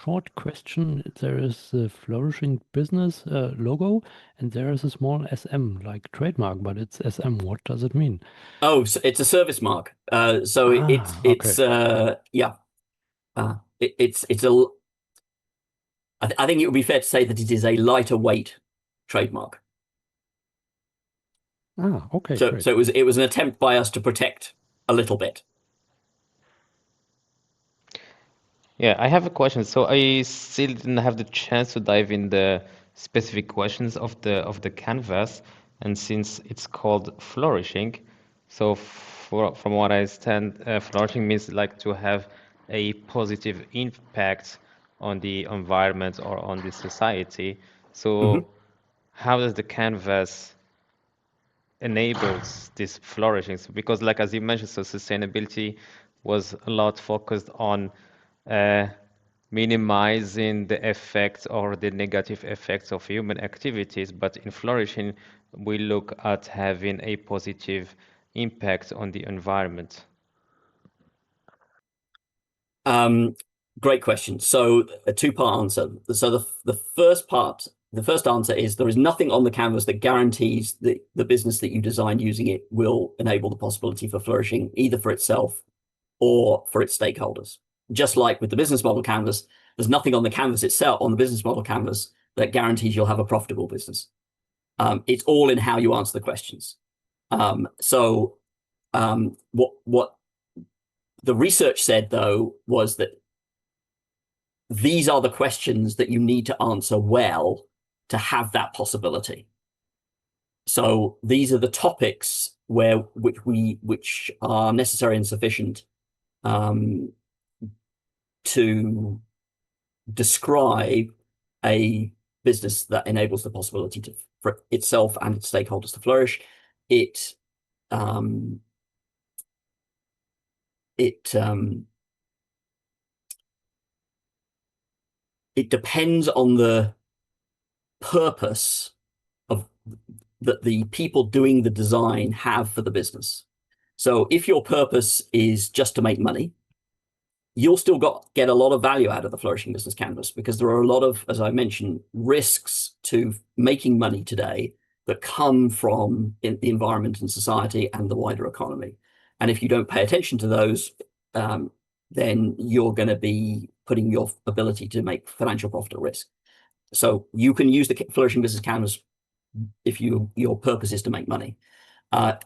short question. There is the Flourishing Business logo, and there is a small SM, like trademark, but it's SM. What does it mean? Oh, so it's a service mark. So it's yeah. I think it would be fair to say that it is a lighter weight trademark. Okay. So great. so it was an attempt by us to protect a little bit. Yeah, I have a question. So I still didn't have the chance to dive in the specific questions of the canvas, and since it's called flourishing, so from what I understand, flourishing means like to have a positive impact on the environment or on the society. So how does the canvas enables this flourishing? So because like as you mentioned, so sustainability was a lot focused on minimizing the effects or the negative effects of human activities, but in flourishing we look at having a positive impact on the environment. Great question. So a two-part answer. So the first answer is there is nothing on the canvas that guarantees that the business that you design using it will enable the possibility for flourishing, either for itself or for its stakeholders. Just like with the business model canvas, there's nothing on the canvas itself, on the business model canvas, that guarantees you'll have a profitable business. It's all in how you answer the questions. What the research said, though, was that these are the questions that you need to answer well to have that possibility. So these are the topics which are necessary and sufficient to describe a business that enables the possibility for itself and its stakeholders to flourish. It depends on the purpose of that the people doing the design have for the business. So if your purpose is just to make money, you'll still get a lot of value out of the Flourishing Business Canvas, because there are a lot of, as I mentioned, risks to making money today that come from the environment and society and the wider economy. And if you don't pay attention to those, then you're going to be putting your ability to make financial profit at risk. So you can use the Flourishing Business Canvas if your purpose is to make money. But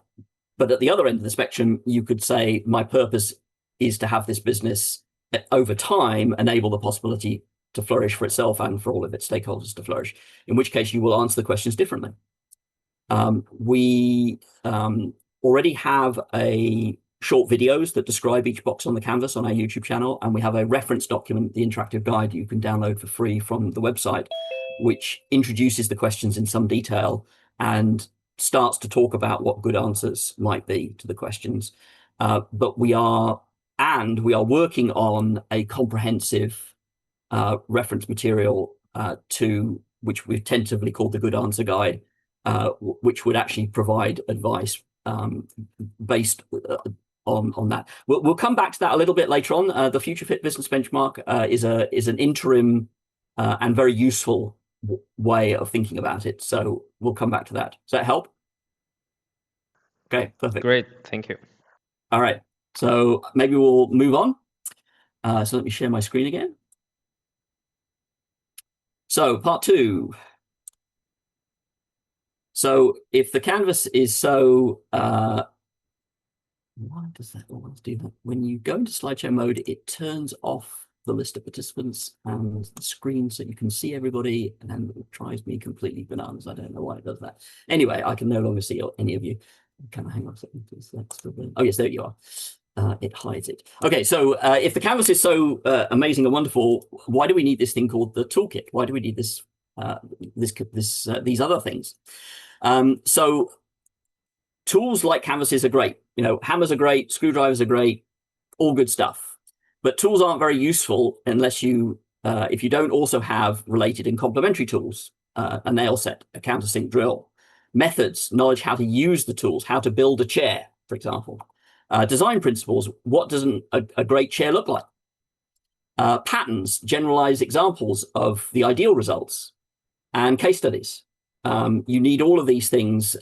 at the other end of the spectrum, you could say, my purpose is to have this business over time enable the possibility to flourish for itself and for all of its stakeholders to flourish, in which case you will answer the questions differently. We already have short videos that describe each box on the canvas on our YouTube channel, and we have a reference document, the interactive guide you can download for free from the website, which introduces the questions in some detail and starts to talk about what good answers might be to the questions. But we are working on a comprehensive reference material to which we've tentatively called the Good Answer Guide, which would actually provide advice based on that. We'll come back to that a little bit later on. The Future Fit Business Benchmark is an interim and very useful way of thinking about it. So we'll come back to that. Does that help? Okay, perfect. Great, thank you. All right, so maybe we'll move on. So let me share my screen again. So part 2. So if the canvas is so, why does that always do that? When you go into slideshow mode, it turns off the list of participants and the screen so you can see everybody, and it drives me completely bananas. I don't know why it does that. Anyway, I can no longer see any of you. Can I hang on a second, please? Oh yes, there you are. It hides it. Okay, so if the canvas is so amazing and wonderful, why do we need this thing called the toolkit? Why do we need this these other things? So tools like canvases are great. You know, hammers are great, screwdrivers are great, all good stuff. But tools aren't very useful unless you, if you don't also have related and complementary tools, a nail set, a countersink drill, methods, knowledge how to use the tools, how to build a chair, for example. Design principles, what does a great chair look like? Patterns, generalized examples of the ideal results, and case studies. You need all of these things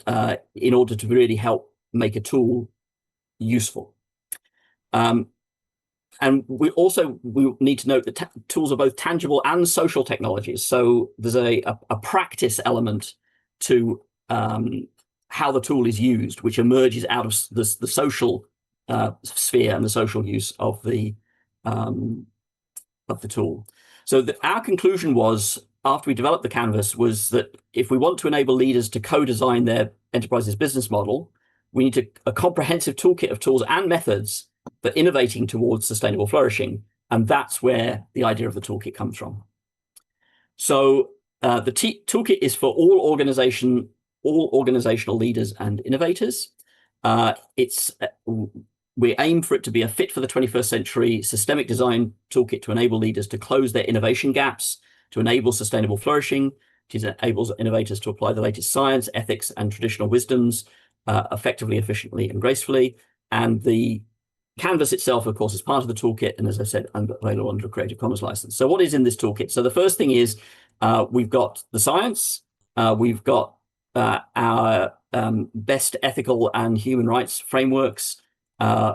in order to really help make a tool useful. And we need to note that tools are both tangible and social technologies. So there's a practice element to how the tool is used, which emerges out of the social sphere and the social use of the tool. So our conclusion was, after we developed the canvas, was that if we want to enable leaders to co-design their enterprise's business model, we need a comprehensive toolkit of tools and methods for innovating towards sustainable flourishing. And that's where the idea of the toolkit comes from. So the toolkit is for all organizational leaders and innovators. We aim for it to be a fit for the 21st century systemic design toolkit to enable leaders to close their innovation gaps, to enable sustainable flourishing, to enable innovators to apply the latest science, ethics, and traditional wisdoms effectively, efficiently, and gracefully. And the canvas itself, of course, is part of the toolkit, and as I said, available under a Creative Commons license. So what is in this toolkit? So the first thing is we've got the science, we've got our best ethical and human rights frameworks,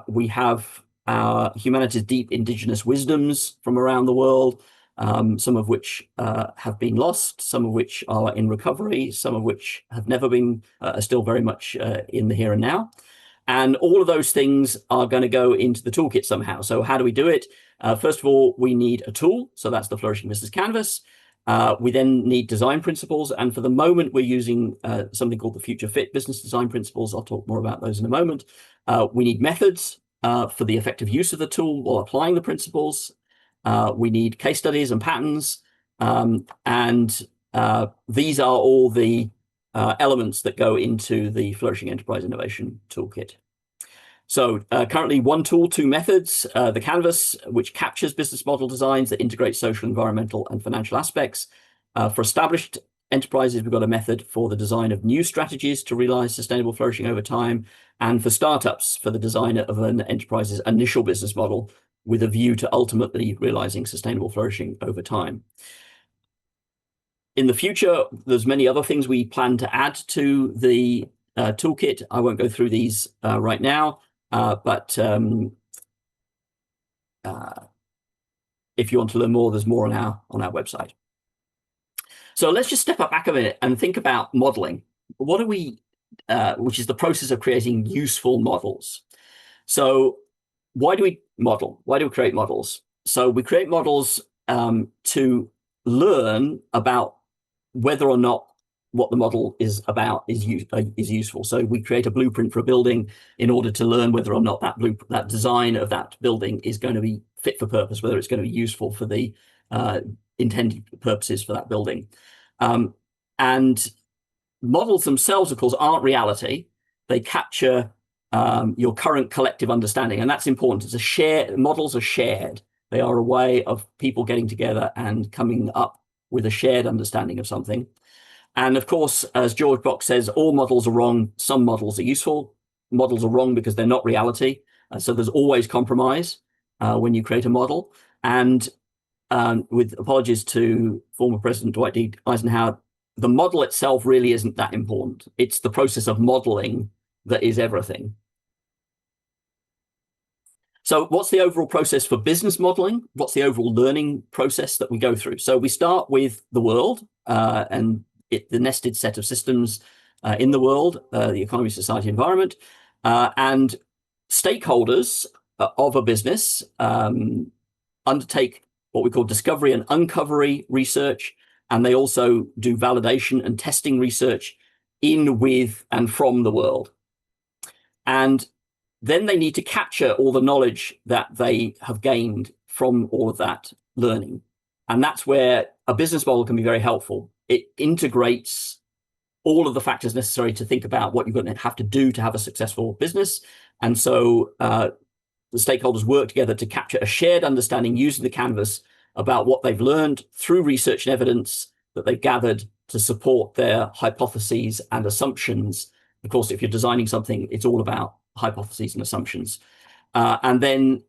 we have our humanity's deep indigenous wisdoms from around the world, some of which have been lost, some of which are in recovery, some of which have never been, are still very much in the here and now. And all of those things are going to go into the toolkit somehow. So how do we do it? First of all, we need a tool. So that's the Flourishing Business Canvas. We then need design principles. And for the moment, we're using something called the Future Fit Business Design Principles. I'll talk more about those in a moment. We need methods for the effective use of the tool while applying the principles. We need case studies and patterns. And these are all the elements that go into the Flourishing Enterprise Innovation Toolkit. So currently 1 tool, 2 methods, the canvas, which captures business model designs that integrate social, environmental, and financial aspects. For established enterprises, we've got a method for the design of new strategies to realize sustainable flourishing over time. And for startups, for the design of an enterprise's initial business model with a view to ultimately realizing sustainable flourishing over time. In the future, there's many other things we plan to add to the toolkit. I won't go through these right now, but if you want to learn more, there's more on our website. So let's just step back a minute and think about modeling. What are we, which is the process of creating useful models. So why do we model? Why do we create models? So we create models to learn about whether or not what the model is about is useful. So we create a blueprint for a building in order to learn whether or not that design of that building is going to be fit for purpose, whether it's going to be useful for the intended purposes for that building. And models themselves, of course, aren't reality. They capture your current collective understanding, and that's important. It's a shared, models are shared. They are a way of people getting together and coming up with a shared understanding of something. And of course, as George Box says, all models are wrong. Some models are useful. Models are wrong because they're not reality. So there's always compromise when you create a model. And with apologies to former President Dwight D. Eisenhower, the model itself really isn't that important. It's the process of modeling that is everything. So what's the overall process for business modeling? What's the overall learning process that we go through? So we start with the world and the nested set of systems in the world, the economy, society, environment, and stakeholders of a business undertake what we call discovery and uncovery research, and they also do validation and testing research in, with, and from the world. And then they need to capture all the knowledge that they have gained from all of that learning. And that's where a business model can be very helpful. It integrates all of the factors necessary to think about what you're going to have to do to have a successful business. And so the stakeholders work together to capture a shared understanding using the canvas about what they've learned through research and evidence that they've gathered to support their hypotheses and assumptions. Of course, if you're designing something, it's all about hypotheses and assumptions. And then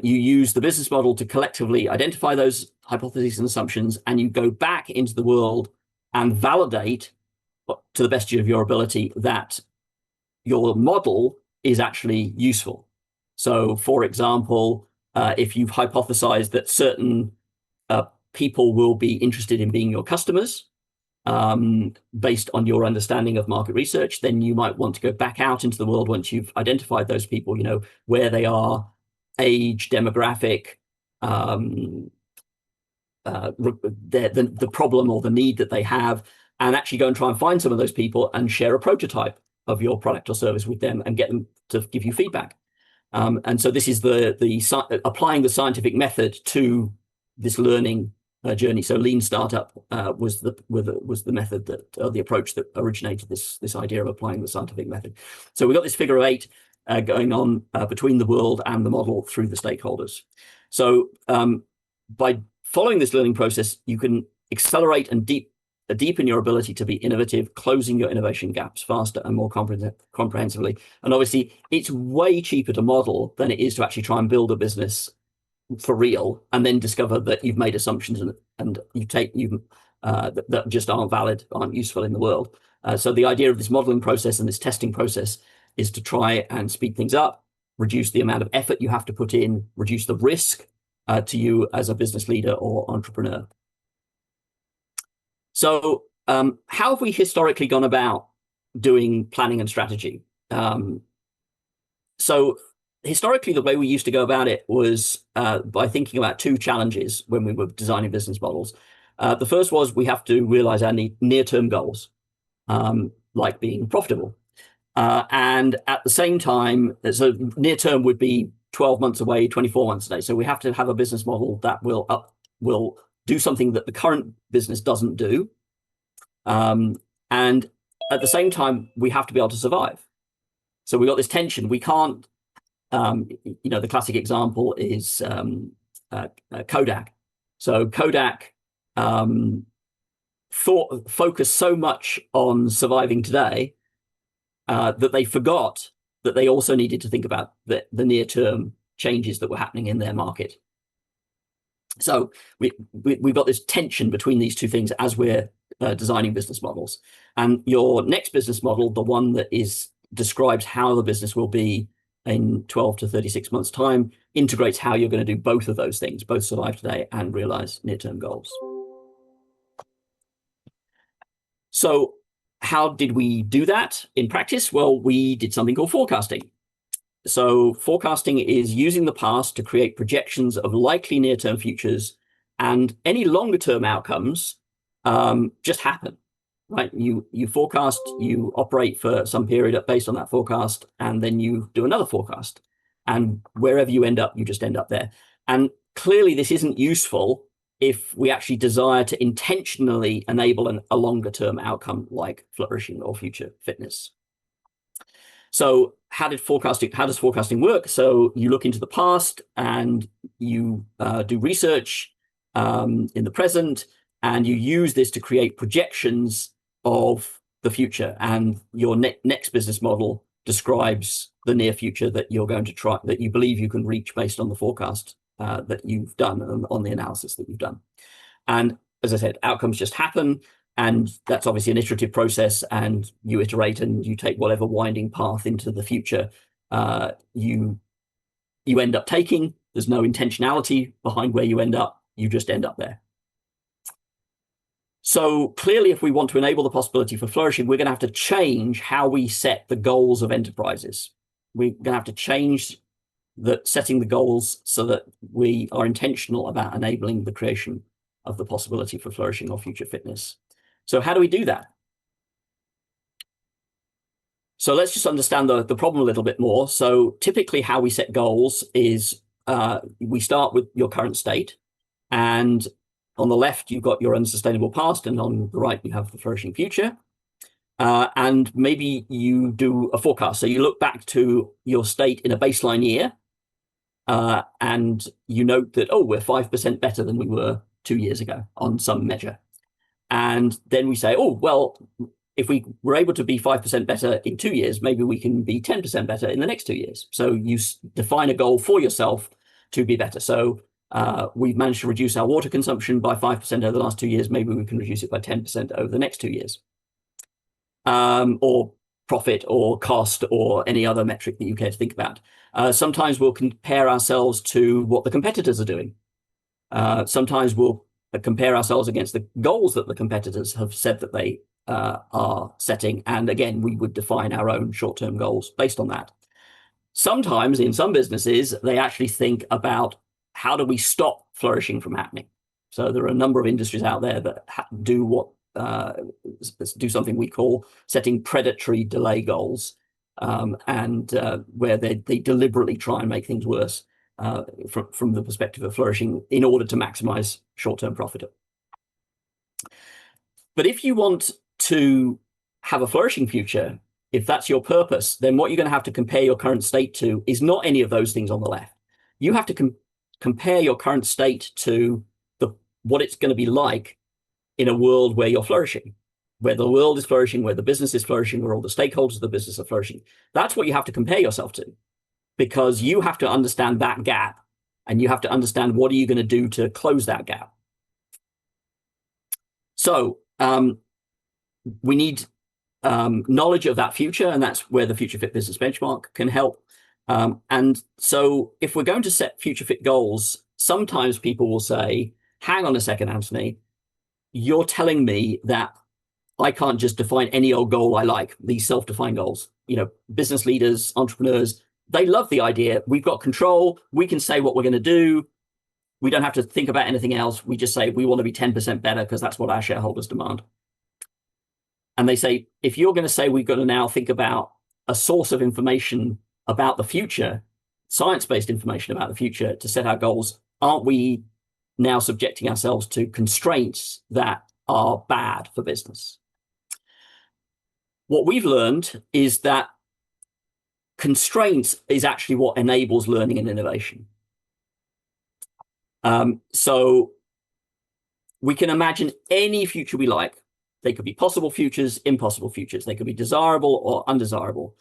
you use the business model to collectively identify those hypotheses and assumptions, and you go back into the world and validate to the best of your ability that your model is actually useful. So, for example, if you've hypothesized that certain people will be interested in being your customers, based on your understanding of market research. Then you might want to go back out into the world once you've identified those people, where they are, age, demographic, the problem or the need that they have, and actually go and try and find some of those people and share a prototype of your product or service with them and get them to give you feedback. And so this is the applying the scientific method to this learning journey. So lean startup was the method the approach that originated this idea of applying the scientific method. So we got this figure of 8 going on between the world and the model through the stakeholders. So by following this learning process, you can accelerate and deepen your ability to be innovative, closing your innovation gaps faster and more comprehensively. And obviously, it's way cheaper to model than it is to actually try and build a business for real and then discover that you've made assumptions and that just aren't valid, aren't useful in the world. So the idea of this modeling process and this testing process is to try and speed things up, reduce the amount of effort you have to put in, reduce the risk to you as a business leader or entrepreneur. So how have we historically gone about doing planning and strategy? So historically, the way we used to go about it was by thinking about 2 challenges when we were designing business models. The first was we have to realize our near-term goals, like being profitable. And at the same time, so near-term would be 12 months away, 24 months away. So we have to have a business model that will do something that the current business doesn't do. And at the same time, we have to be able to survive. So we got this tension. We can't, the classic example is Kodak. So Kodak focused so much on surviving today that they forgot that they also needed to think about the near-term changes that were happening in their market. So we've got this tension between these 2 things as we're designing business models. And your next business model, the one that describes how the business will be in 12 to 36 months' time, integrates how you're going to do both of those things, both survive today and realize near-term goals. So how did we do that in practice? Well, we did something called forecasting. So forecasting is using the past to create projections of likely near-term futures, and any longer-term outcomes just happen, right? You forecast, you operate for some period based on that forecast, and then you do another forecast. And wherever you end up, you just end up there. And clearly this isn't useful if we actually desire to intentionally enable a longer-term outcome like flourishing or future fitness. So how does forecasting work? So you look into the past and you do research in the present, and you use this to create projections of the future. And your next business model describes the near future that you're going to try, that you believe you can reach based on the forecast that you've done and on the analysis that you've done. And as I said, outcomes just happen. And that's obviously an iterative process, and you iterate and you take whatever winding path into the future you end up taking. There's no intentionality behind where you end up. You just end up there. So clearly, if we want to enable the possibility for flourishing, we're going to have to change how we set the goals of enterprises. We're going to have to change setting the goals so that we are intentional about enabling the creation of the possibility for flourishing or future fitness. So how do we do that? So let's just understand the problem a little bit more. So typically how we set goals is we start with your current state, and on the left, you've got your unsustainable past, and on the right, you have the flourishing future. And maybe you do a forecast. So you look back to your state in a baseline year, and you note that, oh, we're 5% better than we were 2 years ago on some measure. And then we say, oh, well, if we were able to be 5% better in 2 years, maybe we can be 10% better in the next 2 years. So you define a goal for yourself to be better. So we've managed to reduce our water consumption by 5% over the last 2 years. Maybe we can reduce it by 10% over the next 2 years. Or profit or cost or any other metric that you care to think about. Sometimes we'll compare ourselves to what the competitors are doing. Sometimes we'll compare ourselves against the goals that the competitors have said that they are setting. And again, we would define our own short-term goals based on that. Sometimes in some businesses, they actually think about how do we stop flourishing from happening. So there are a number of industries out there that do something we call setting predatory delay goals, and where they deliberately try and make things worse from the perspective of flourishing in order to maximize short-term profit. But if you want to have a flourishing future, if that's your purpose, then what you're going to have to compare your current state to is not any of those things on the left. You have to compare your current state to what it's going to be like in a world where you're flourishing, where the world is flourishing, where the business is flourishing, where all the stakeholders of the business are flourishing. That's what you have to compare yourself to, because you have to understand that gap, and you have to understand what are you going to do to close that gap. So we need knowledge of that future, and that's where the Future Fit Business Benchmark can help. And so if we're going to set Future Fit goals, sometimes people will say, hang on a second, Antony, you're telling me that I can't just define any old goal I like, these self-defined goals. Business leaders, entrepreneurs, they love the idea. We've got control. We can say what we're going to do. We don't have to think about anything else. We just say we want to be 10% better because that's what our shareholders demand. And they say, if you're going to say we've got to now think about a source of information about the future, science-based information about the future to set our goals, aren't we now subjecting ourselves to constraints that are bad for business? What we've learned is that constraints is actually what enables learning and innovation. So we can imagine any future we like. They could be possible futures, impossible futures. They could be desirable or undesirable.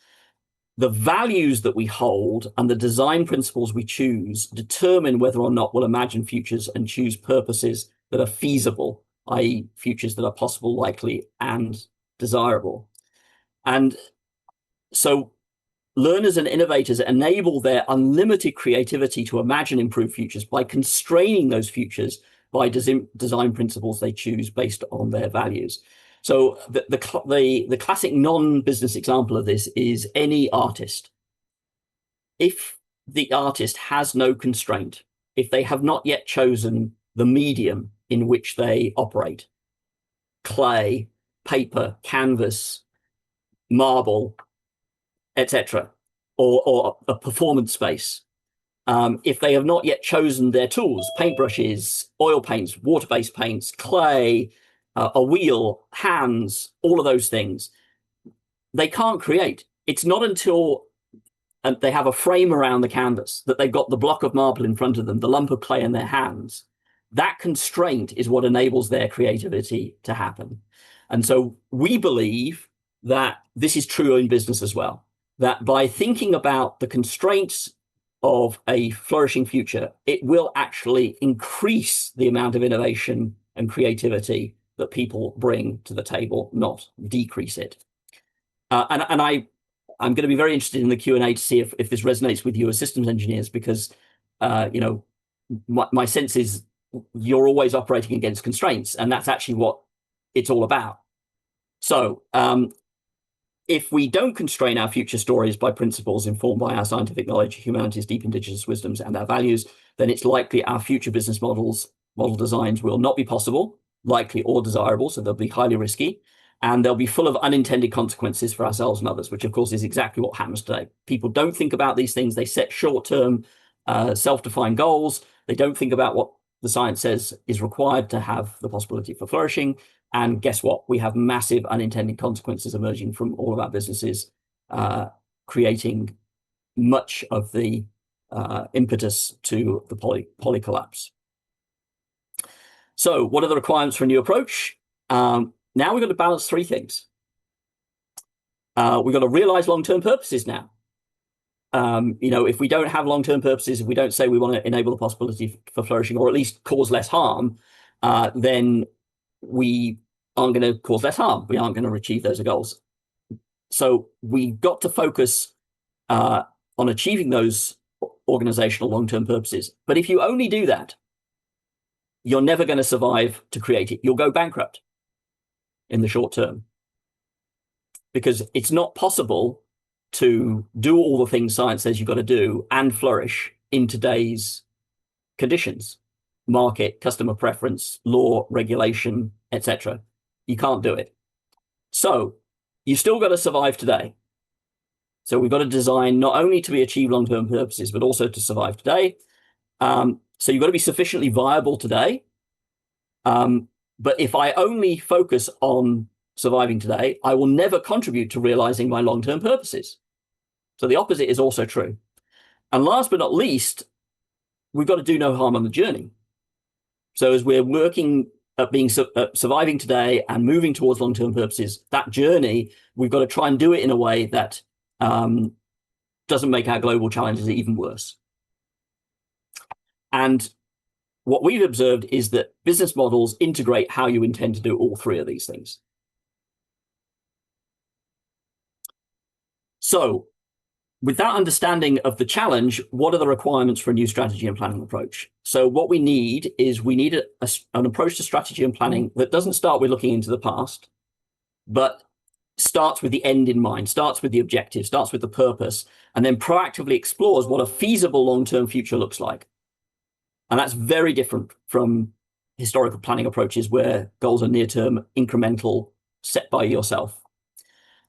The values that we hold and the design principles we choose determine whether or not we'll imagine futures and choose purposes that are feasible, i.e. futures that are possible, likely, and desirable. And so learners and innovators enable their unlimited creativity to imagine improved futures by constraining those futures by design principles they choose based on their values. So the classic non-business example of this is any artist. If the artist has no constraint, if they have not yet chosen the medium in which they operate, clay, paper, canvas, marble, etc., or a performance space, if they have not yet chosen their tools, paintbrushes, oil paints, water-based paints, clay, a wheel, hands, all of those things, they can't create. It's not until they have a frame around the canvas, that they've got the block of marble in front of them, the lump of clay in their hands. That constraint is what enables their creativity to happen. And so we believe that this is true in business as well, that by thinking about the constraints of a flourishing future, it will actually increase the amount of innovation and creativity that people bring to the table, not decrease it. And I'm going to be very interested in the Q&A to see if this resonates with you as systems engineers, because my sense is you're always operating against constraints, and that's actually what it's all about. So if we don't constrain our future stories by principles informed by our scientific knowledge, humanity's deep indigenous wisdoms, and our values, then it's likely our future business model designs will not be possible, likely, or desirable, so they'll be highly risky, and they'll be full of unintended consequences for ourselves and others, which of course is exactly what happens today. People don't think about these things. They set short-term self-defined goals. They don't think about what the science says is required to have the possibility for flourishing. And guess what? We have massive unintended consequences emerging from all of our businesses, creating much of the impetus to the poly collapse. So what are the requirements for a new approach? Now we've got to balance three things. We've got to realize long-term purposes now. If we don't have long-term purposes, if we don't say we want to enable the possibility for flourishing, or at least cause less harm, then we aren't going to cause less harm. We aren't going to achieve those goals. So we've got to focus on achieving those organizational long-term purposes. But if you only do that, you're never going to survive to create it. You'll go bankrupt in the short term, because it's not possible to do all the things science says you've got to do and flourish in today's conditions, market, customer preference, law, regulation, etc. You can't do it. So you've still got to survive today. So we've got to design not only to be achieved long-term purposes, but also to survive today. So you've got to be sufficiently viable today. But if I only focus on surviving today, I will never contribute to realizing my long-term purposes. So the opposite is also true. And last but not least, we've got to do no harm on the journey. So as we're working at being surviving today and moving towards long-term purposes, that journey, we've got to try and do it in a way that doesn't make our global challenges even worse. And what we've observed is that business models integrate how you intend to do all three of these things. So with that understanding of the challenge, what are the requirements for a new strategy and planning approach? So what we need is an approach to strategy and planning that doesn't start with looking into the past, but starts with the end in mind, starts with the objective, starts with the purpose, and then proactively explores what a feasible long-term future looks like. And that's very different from historical planning approaches where goals are near-term, incremental, set by yourself.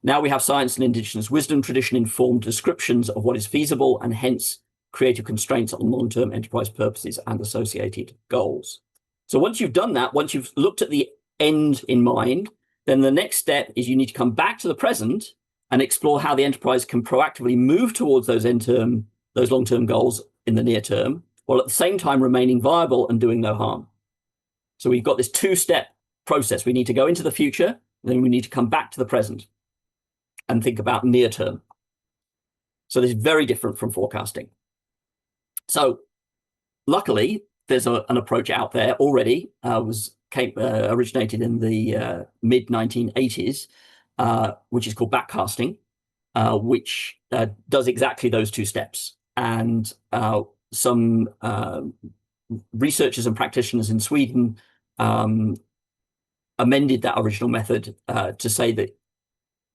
Now we have science and indigenous wisdom tradition-informed descriptions of what is feasible, and hence creative constraints on long-term enterprise purposes and associated goals. So once you've done that, once you've looked at the end in mind, then the next step is you need to come back to the present and explore how the enterprise can proactively move towards those long-term goals in the near term, while at the same time remaining viable and doing no harm. So we've got this two-step process. We need to go into the future, then we need to come back to the present and think about near term. So this is very different from forecasting. So luckily, there's an approach out there already, originated in the mid-1980s, which is called backcasting, which does exactly those two steps. And some researchers and practitioners in Sweden amended that original method to say that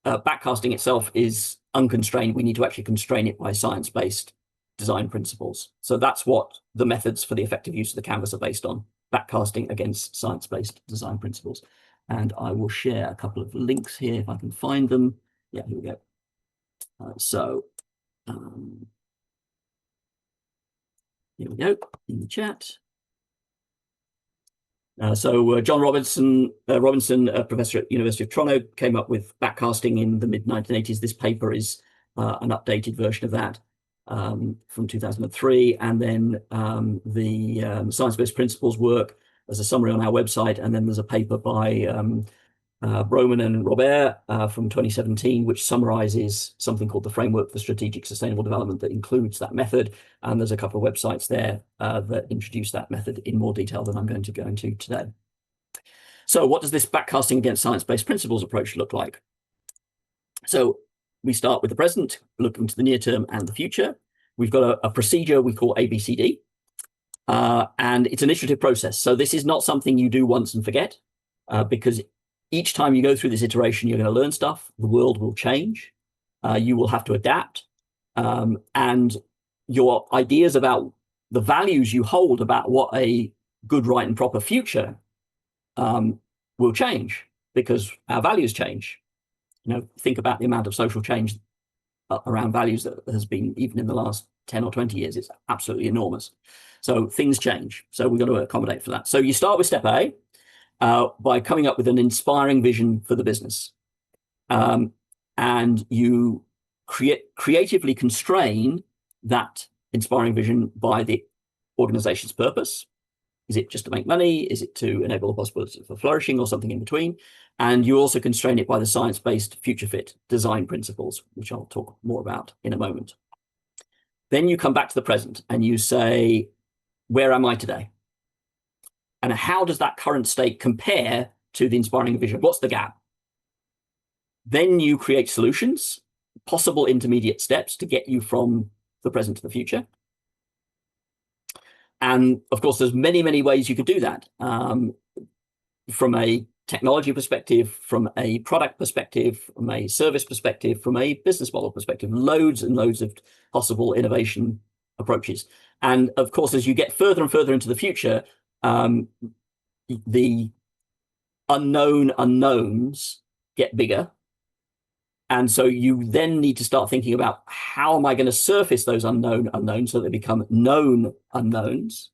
backcasting itself is unconstrained. We need to actually constrain it by science-based design principles. So that's what the methods for the effective use of the canvas are based on, backcasting against science-based design principles. And I will share a couple of links here if I can find them. Yeah, here we go. Here we go in the chat. John Robinson, professor at University of Toronto, came up with backcasting in the mid-1980s. This paper is an updated version of that from 2003. And then the science-based principles work as a summary on our website. And then there's a paper by Broman and Robert from 2017, which summarizes something called the Framework for Strategic Sustainable Development that includes that method. And there's a couple of websites there that introduce that method in more detail than I'm going to go into today. So what does this backcasting against science-based principles approach look like? So we start with the present, looking to the near term and the future. We've got a procedure we call ABCD, and it's an iterative process. So this is not something you do once and forget, because each time you go through this iteration, you're going to learn stuff. The world will change. You will have to adapt. And your ideas about the values you hold about what a good, right, and proper future will change because our values change. Think about the amount of social change around values that has been even in the last 10 or 20 years. It's absolutely enormous. So things change. So we've got to accommodate for that. So you start with step A. By coming up with an inspiring vision for the business. And you creatively constrain that inspiring vision by the organization's purpose. Is it just to make money? Is it to enable the possibility for flourishing or something in between? And you also constrain it by the science-based future fit design principles, which I'll talk more about in a moment. Then you come back to the present and you say, where am I today? And how does that current state compare to the inspiring vision? What's the gap? Then you create solutions, possible intermediate steps to get you from the present to the future. And of course, there's many ways you could do that. From a technology perspective, from a product perspective, from a service perspective, from a business model perspective, loads and loads of possible innovation approaches. And of course, as you get further and further into the future, the unknown unknowns get bigger. And so you then need to start thinking about, how am I going to surface those unknown unknowns so they become known unknowns?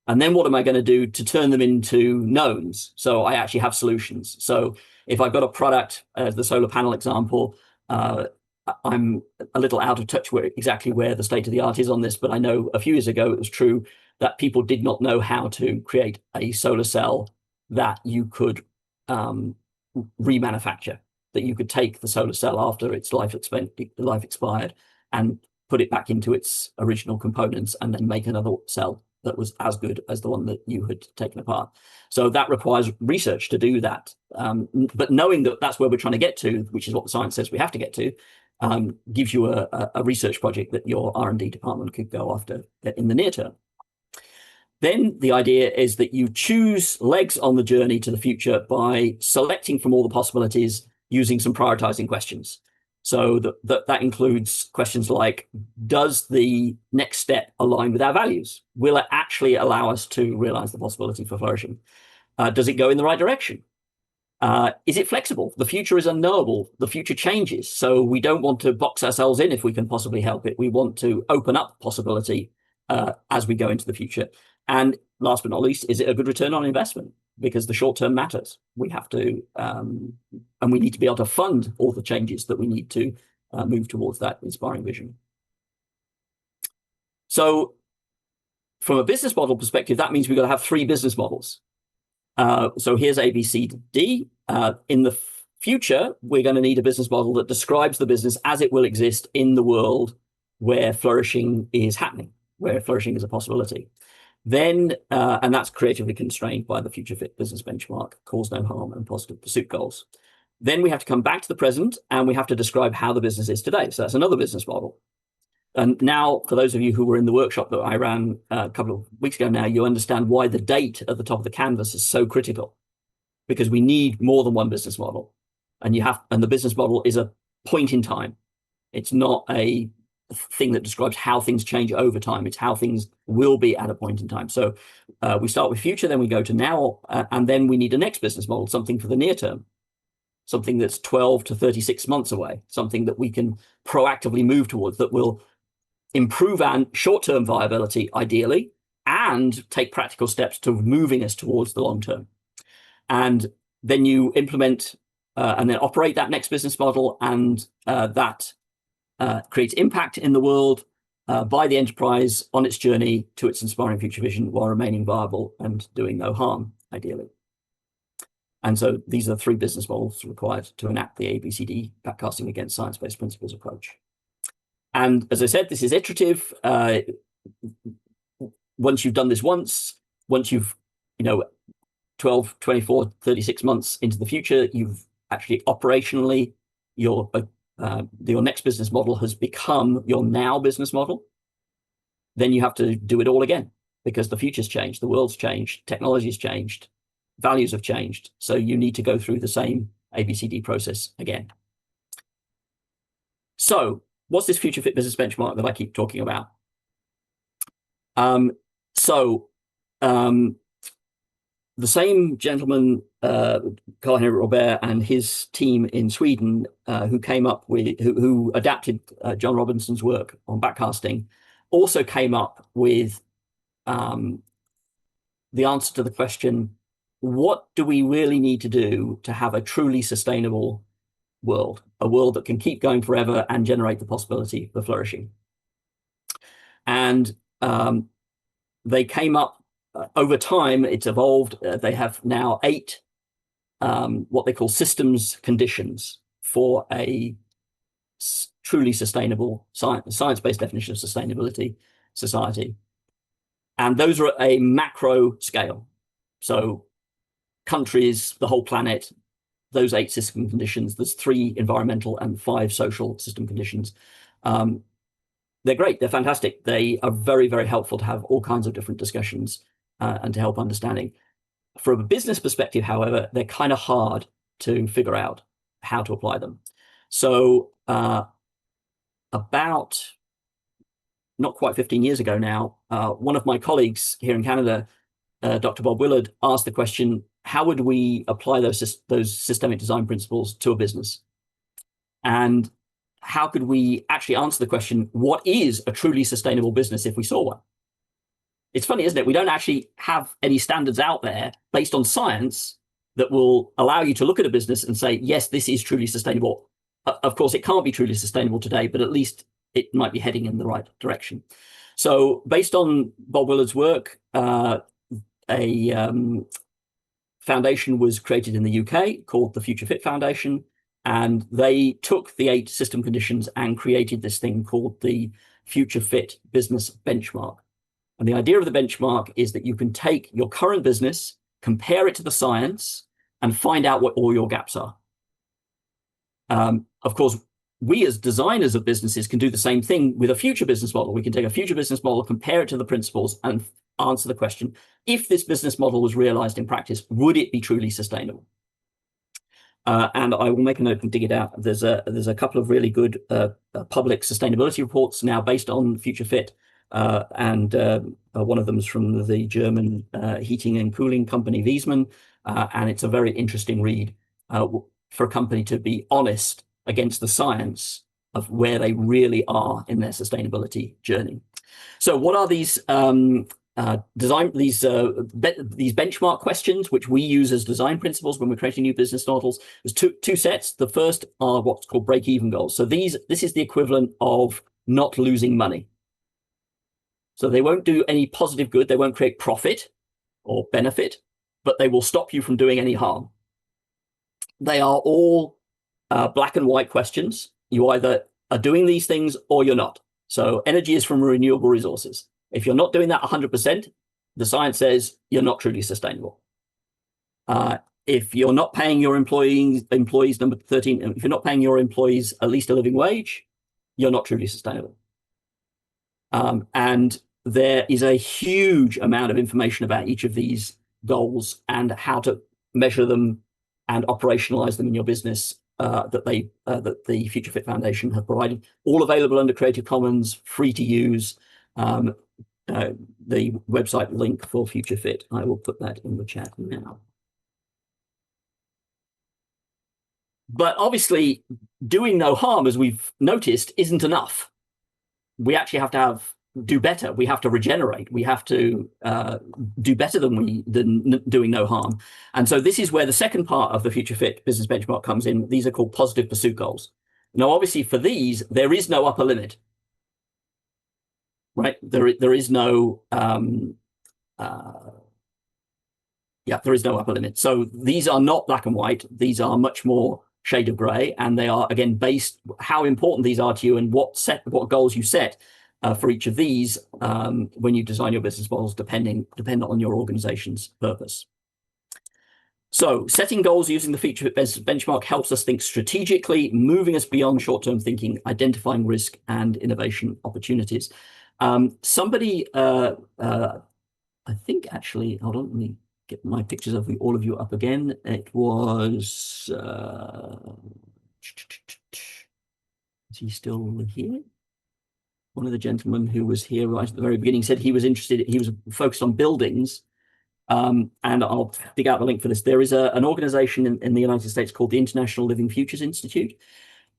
And then what am I going to do to turn them into knowns? So I actually have solutions. So if I've got a product, as the solar panel example, I'm a little out of touch with exactly where the state of the art is on this, but I know a few years ago it was true that people did not know how to create a solar cell that you could remanufacture, that you could take the solar cell after its life expired and put it back into its original components and then make another cell that was as good as the one that you had taken apart. So that requires research to do that. But knowing that that's where we're trying to get to, which is what the science says we have to get to, gives you a research project that your R&D department could go after in the near term. Then the idea is that you choose legs on the journey to the future by selecting from all the possibilities using some prioritizing questions. So that includes questions like, does the next step align with our values? Will it actually allow us to realize the possibility for flourishing? Does it go in the right direction? Is it flexible? The future is unknowable. The future changes. So we don't want to box ourselves in if we can possibly help it. We want to open up possibility as we go into the future. And last but not least, is it a good return on investment? Because the short term matters. We have to, and we need to be able to fund all the changes that we need to move towards that inspiring vision. So from a business model perspective, that means we've got to have 3 business models. So here's A, B, C, D. In the future, we're going to need a business model that describes the business as it will exist in the world where flourishing is happening, where flourishing is a possibility. Then, and that's creatively constrained by the Future Fit business benchmark, cause no harm and positive pursuit goals. Then we have to come back to the present and we have to describe how the business is today. So that's another business model. And now, for those of you who were in the workshop that I ran a couple of weeks ago now, you understand why the date at the top of the canvas is so critical, because we need more than one business model. And the business model is a point in time. It's not a thing that describes how things change over time. It's how things will be at a point in time. So we start with future, then we go to now, and then we need a next business model, something for the near term, something that's 12 to 36 months away, something that we can proactively move towards that will improve our short-term viability, ideally, and take practical steps to moving us towards the long term. And then you implement and then operate that next business model, and that creates impact in the world by the enterprise on its journey to its inspiring future vision while remaining viable and doing no harm, ideally. And so these are the 3 business models required to enact the ABCD backcasting against science-based principles approach. And as I said, this is iterative. Once you've done this once you've, 12, 24, 36 months into the future, you've actually operationally, your next business model has become your now business model. Then you have to do it all again, because the future's changed, the world's changed, technology's changed, values have changed. So you need to go through the same ABCD process again. So what's this Future Fit business benchmark that I keep talking about? The same gentleman, Karl-Henrik Robert, and his team in Sweden, who adapted John Robinson's work on backcasting, also came up with the answer to the question, what do we really need to do to have a truly sustainable world, a world that can keep going forever and generate the possibility for flourishing? And they came up, over time, it's evolved. They have now 8 what they call systems conditions for a truly sustainable science-based definition of sustainability society. And those are at a macro scale. So countries, the whole planet, those 8 system conditions. There's 3 environmental and 5 social system conditions. they're great. They're fantastic. They are very, very helpful to have all kinds of different discussions and to help understanding. From a business perspective, however, they're kind of hard to figure out how to apply them. So about not quite 15 years ago now, one of my colleagues here in Canada, Dr. Bob Willard, asked the question, how would we apply those systemic design principles to a business? And how could we actually answer the question, what is a truly sustainable business if we saw one? It's funny, isn't it? We don't actually have any standards out there based on science that will allow you to look at a business and say, yes, this is truly sustainable. Of course, it can't be truly sustainable today, but at least it might be heading in the right direction. So based on Bob Willard's work, a foundation was created in the UK called the Future Fit Foundation, and they took the 8 system conditions and created this thing called the Future Fit Business Benchmark. And the idea of the benchmark is that you can take your current business, compare it to the science, and find out what all your gaps are. Of course, we as designers of businesses can do the same thing with a future business model. We can take a future business model, compare it to the principles, and answer the question, if this business model was realized in practice, would it be truly sustainable? And I will make a note and dig it out. There's a couple of really good public sustainability reports now based on Future Fit, and one of them is from the German heating and cooling company Wiesmann, and it's a very interesting read for a company to be honest against the science of where they really are in their sustainability journey. So what are these these benchmark questions, which we use as design principles when we're creating new business models? There's two sets. The first are what's called break-even goals. So this is the equivalent of not losing money. So they won't do any positive good. They won't create profit or benefit, but they will stop you from doing any harm. They are all black and white questions. You either are doing these things or you're not. So energy is from renewable resources. If you're not doing that 100%, the science says you're not truly sustainable. If you're not paying your employees, number 13, if you're not paying your employees at least a living wage, you're not truly sustainable. And there is a huge amount of information about each of these goals and how to measure them and operationalize them in your business that the Future Fit Foundation have provided. All available under Creative Commons, free to use. The website link for Future Fit, I will put that in the chat now. But obviously, doing no harm, as we've noticed, isn't enough. We actually have to do better. We have to regenerate. We have to do better than doing no harm. And so this is where the second part of the Future Fit business benchmark comes in. These are called positive pursuit goals. Now, obviously, for these, there is no upper limit. Right? There is no there is no upper limit. So these are not black and white. These are much more shade of gray, and they are again based how important these are to you and what goals you set for each of these when you design your business models, dependent on your organization's purpose. So setting goals using the Future Fit benchmark helps us think strategically, moving us beyond short-term thinking, identifying risk and innovation opportunities. Somebody, I think actually, hold on, let me get my pictures of all of you up again. It was, is he still here? One of the gentlemen who was here right at the very beginning said he was interested, he was focused on buildings. And I'll dig out the link for this. There is an organization in the United States called the International Living Futures Institute.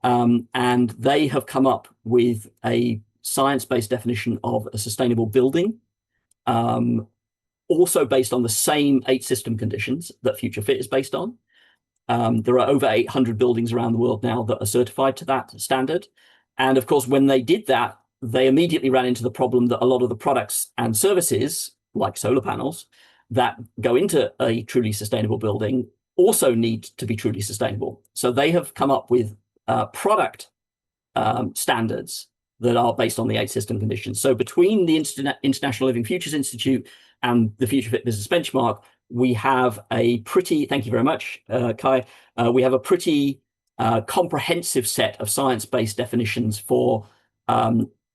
And they have come up with a science-based definition of a sustainable building, also based on the same 8 system conditions that Future Fit is based on. There are over 800 buildings around the world now that are certified to that standard. And of course, when they did that, they immediately ran into the problem that a lot of the products and services, like solar panels, that go into a truly sustainable building also need to be truly sustainable. So they have come up with product standards that are based on the 8 system conditions. So between the International Living Futures Institute and the Future Fit Business Benchmark, we have a pretty, thank you very much, Kai, we have a pretty comprehensive set of science-based definitions for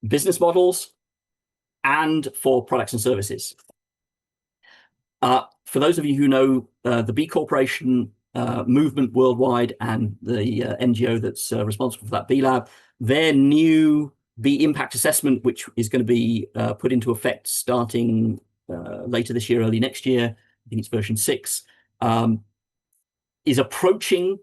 business models and for products and services. For those of you who know the B Corporation movement worldwide and the NGO that's responsible for that B Lab, their new B impact assessment, which is going to be put into effect starting later this year, early next year, I think it's version 6, is approaching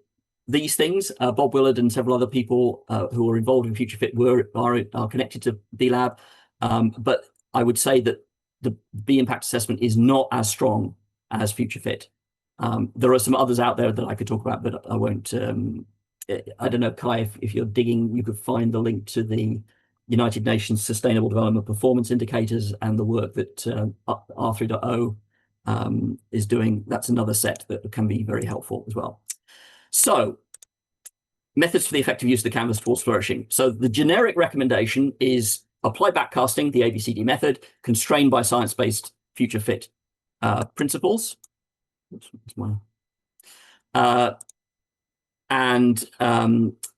these things. Bob Willard and several other people who are involved in Future Fit are connected to B Lab, but I would say that the B impact assessment is not as strong as Future Fit. There are some others out there that I could talk about, but I won't. I don't know, Kai, if you're digging, you could find the link to the United Nations Sustainable Development Performance Indicators and the work that R3.0 is doing. That's another set that can be very helpful as well. So, methods for the effective use of the canvas towards flourishing. So the generic recommendation is apply backcasting, the ABCD method, constrained by science-based future fit principles.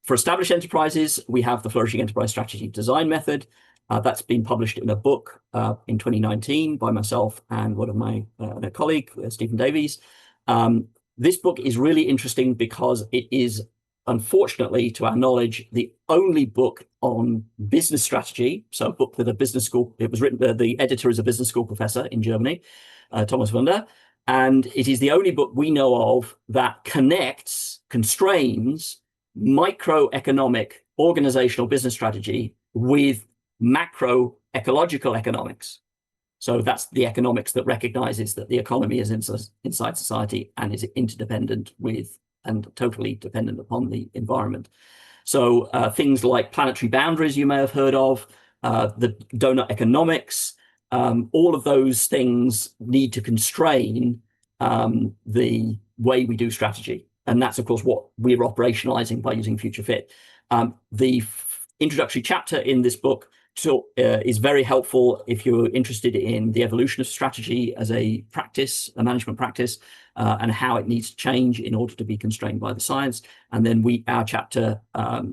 For established enterprises, we have the Flourishing Enterprise Strategy Design Method. That's been published in a book in 2019 by myself and one of my colleague, Stephen Davies. This book is really interesting because it is, unfortunately, to our knowledge, the only book on business strategy. So a book that a business school, it was written, the editor is a business school professor in Germany, Thomas Wunder. And it is the only book we know of that constrains microeconomic organizational business strategy with macro ecological economics. So that's the economics that recognizes that the economy is inside society and is interdependent with and totally dependent upon the environment. So things like planetary boundaries you may have heard of, the donut economics, all of those things need to constrain the way we do strategy. And that's, of course, what we're operationalizing by using Future Fit. The introductory chapter in this book is very helpful if you're interested in the evolution of strategy as a practice, a management practice, and how it needs to change in order to be constrained by the science. And then our chapter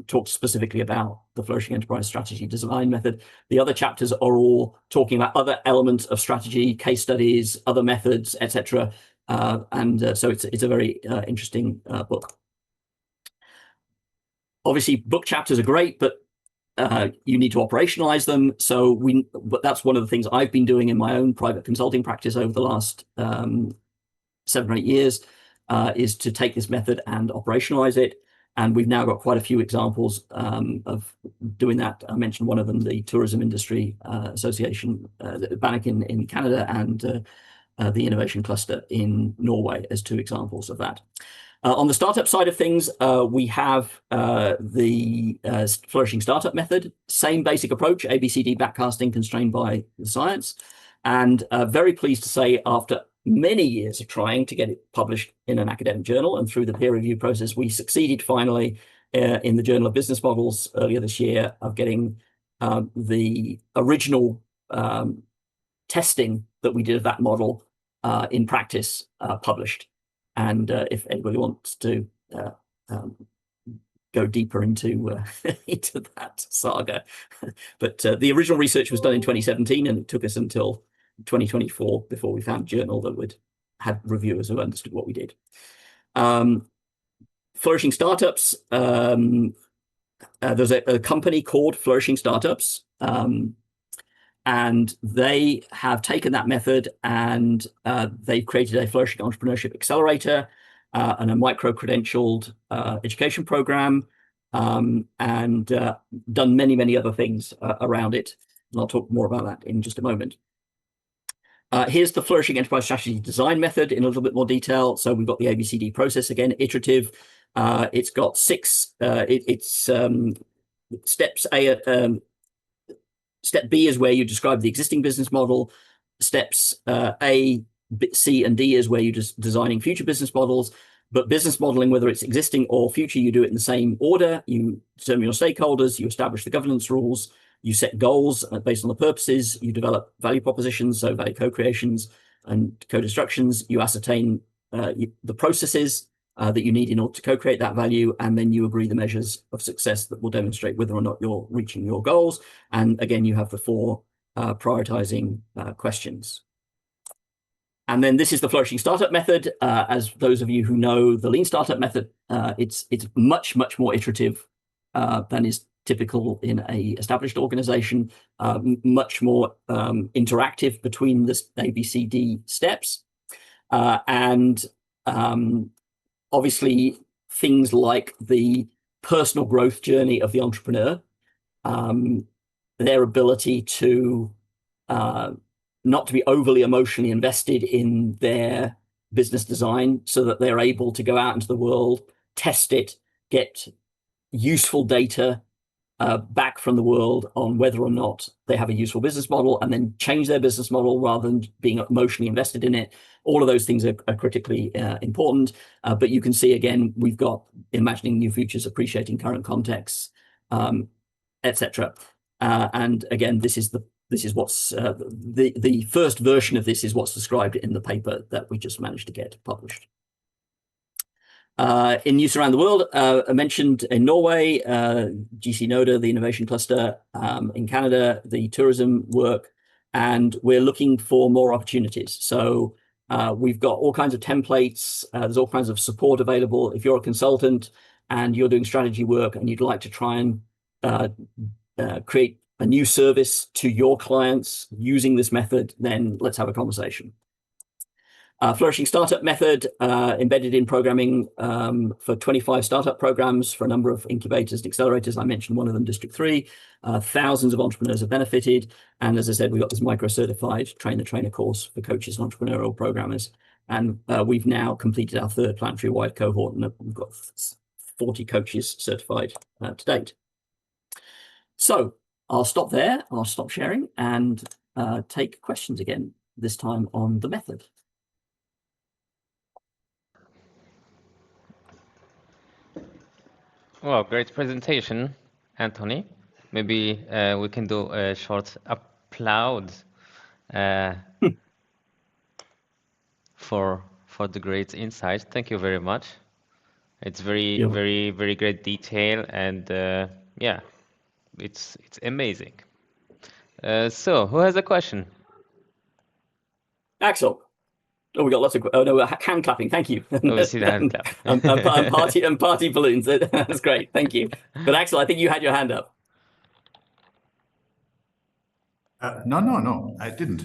talks specifically about the Flourishing Enterprise Strategy Design Method. The other chapters are all talking about other elements of strategy, case studies, other methods, etc. So it's a very interesting book. Obviously, book chapters are great, but you need to operationalize them. But that's one of the things I've been doing in my own private consulting practice over the last 7 or 8 years, is to take this method and operationalize it. And we've now got quite a few examples of doing that. I mentioned one of them, the Tourism Industry Association, Bannock in Canada, and the Innovation Cluster in Norway as 2 examples of that. On the startup side of things, we have the Flourishing Startup Method, same basic approach, ABCD backcasting constrained by the science. And very pleased to say, after many years of trying to get it published in an academic journal and through the peer review process, we succeeded finally in the Journal of Business Models earlier this year of getting the original testing that we did of that model in practice published. And if anybody wants to go deeper into into that saga, but the original research was done in 2017, and it took us until 2024 before we found a journal that would have reviewers who understood what we did. Flourishing Startups. There's a company called Flourishing Startups. And they have taken that method and they've created a Flourishing Entrepreneurship Accelerator and a micro-credentialed education program, and done many, many other things around it. And I'll talk more about that in just a moment. Here's the Flourishing Enterprise Strategy Design Method in a little bit more detail. So we've got the ABCD process again, iterative. It's got 6, steps. Step B is where you describe the existing business model. Steps A, C, and D is where you're just designing future business models. But business modeling, whether it's existing or future, you do it in the same order. You determine your stakeholders, you establish the governance rules, you set goals based on the purposes, you develop value propositions, so value co-creations and co-destructions, you ascertain the processes that you need in order to co-create that value, and then you agree the measures of success that will demonstrate whether or not you're reaching your goals. And again, you have the 4 prioritizing questions. And then this is the flourishing startup method. As those of you who know the lean startup method, it's much more iterative than is typical in a established organization, much more interactive between the ABCD steps. And obviously things like the personal growth journey of the entrepreneur, their ability to not to be overly emotionally invested in their business design so that they're able to go out into the world, test it, get useful data back from the world on whether or not they have a useful business model, and then change their business model rather than being emotionally invested in it. All of those things are critically important. But you can see, again, we've got imagining new futures, appreciating current contexts, etc. And again, this is what's the first version of this is what's described in the paper that we just managed to get published. In use around the world, I mentioned in Norway, GC NODA, the innovation cluster, in Canada, the tourism work, and we're looking for more opportunities. So we've got all kinds of templates, there's all kinds of support available. If you're a consultant and you're doing strategy work and you'd like to try and create a new service to your clients using this method, then let's have a conversation. Flourishing startup method embedded in programming for 25 startup programs for a number of incubators and accelerators. I mentioned one of them, District 3. Thousands of entrepreneurs have benefited. And as I said, we've got this micro-certified train-the-trainer course for coaches and entrepreneurial programmers. And we've now completed our 3rd planetary-wide cohort, and we've got 40 coaches certified to date. So I'll stop there. I'll stop sharing and take questions again, this time on the method. Well, great presentation, Antony. Maybe we can do a short applause for the great insight. Thank you very much. It's very great detail, and yeah, it's amazing. So who has a question? Axel. Oh, we got lots of. Oh no, hand clapping. Thank you. Oh, we see the hand clap. and party balloons. That's great. Thank you. But Axel, I think you had your hand up. No, I didn't.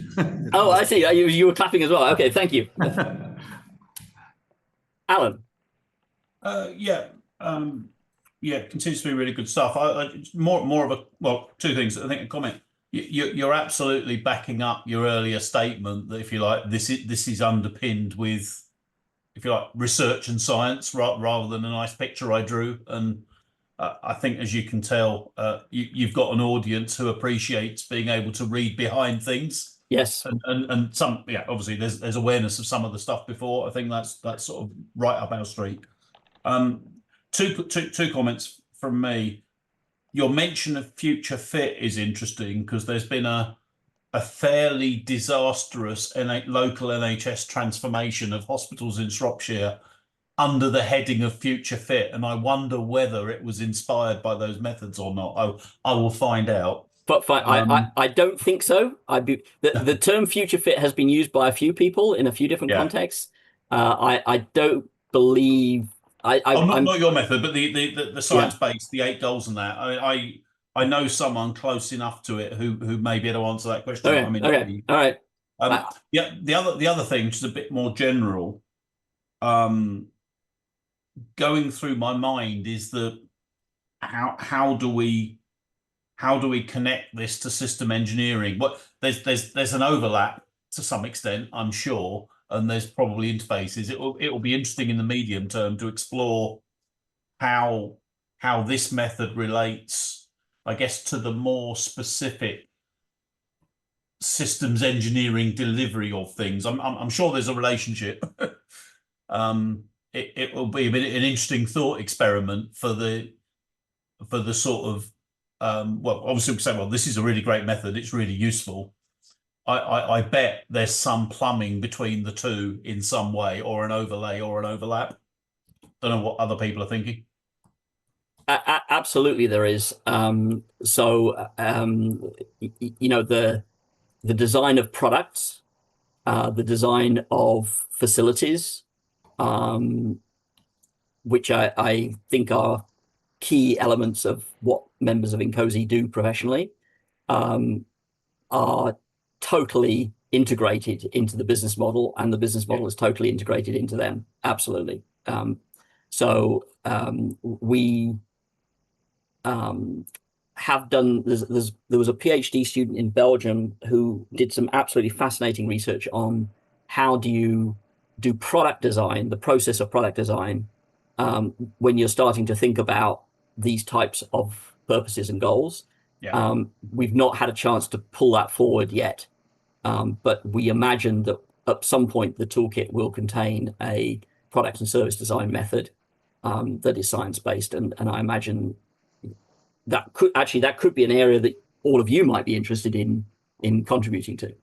Oh, I see. You were clapping as well. Okay, thank you. Alan. Yeah, continues to be really good stuff. More of a, well, 2 things. I think a comment. You're absolutely backing up your earlier statement that, if you like, this is underpinned with, if you like, research and science rather than a nice picture I drew. And I think, as you can tell, you've got an audience who appreciates being able to read behind things. Yes. And some, yeah, obviously there's awareness of some of the stuff before. I think that's sort of right up our street. Two comments from me. Your mention of future fit is interesting because there's been a fairly disastrous local NHS transformation of hospitals in Shropshire under the heading of future fit, and I wonder whether it was inspired by those methods or not. I will find out. But I don't think so. The term future fit has been used by a few people in a few different contexts. I don't believe. Not your method, but the science-based, the 8 goals and that. I know someone close enough to it who may be able to answer that question. Okay, I mean, okay, all right. Yeah, the other thing, just a bit more general, going through my mind is that how do we connect this to system engineering? What there's an overlap to some extent, I'm sure. And there's probably interfaces. It will be interesting in the medium term to explore how this method relates, I guess, to the more specific systems engineering delivery of things. I'm sure there's a relationship. It will be an interesting thought experiment for the sort of well, obviously we say, well, this is a really great method. It's really useful. I bet there's some plumbing between the two in some way, or an overlay or an overlap. don't know what other people are thinking. Absolutely, there is. You know, the design of products, the design of facilities, which I think are key elements of what members of Incosi do professionally, are totally integrated into the business model, and the business model is totally integrated into them. Absolutely. We have done, there was a PhD student in Belgium who did some absolutely fascinating research on how do you do product design, the process of product design, when you're starting to think about these types of purposes and goals. Yeah. We've not had a chance to pull that forward yet, but we imagine that at some point the toolkit will contain a product and service design method that is science-based, and I imagine that could be an area that all of you might be interested in contributing to.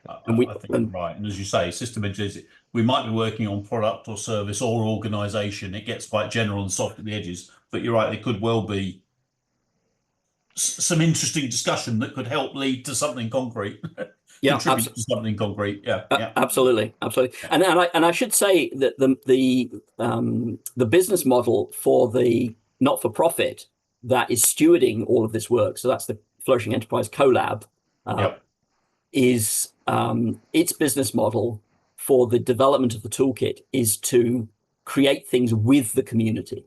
I think you're right. And as you say, system engineers, we might be working on product or service or organization. It gets quite general and soft at the edges, but you're right, there could well be some interesting discussion that could help lead to something concrete. Yeah, contribute to something concrete. Yeah, yeah. Absolutely. And I should say that the business model for the not-for-profit that is stewarding all of this work, so that's the Flourishing Enterprise Collab, is its business model for the development of the toolkit is to create things with the community.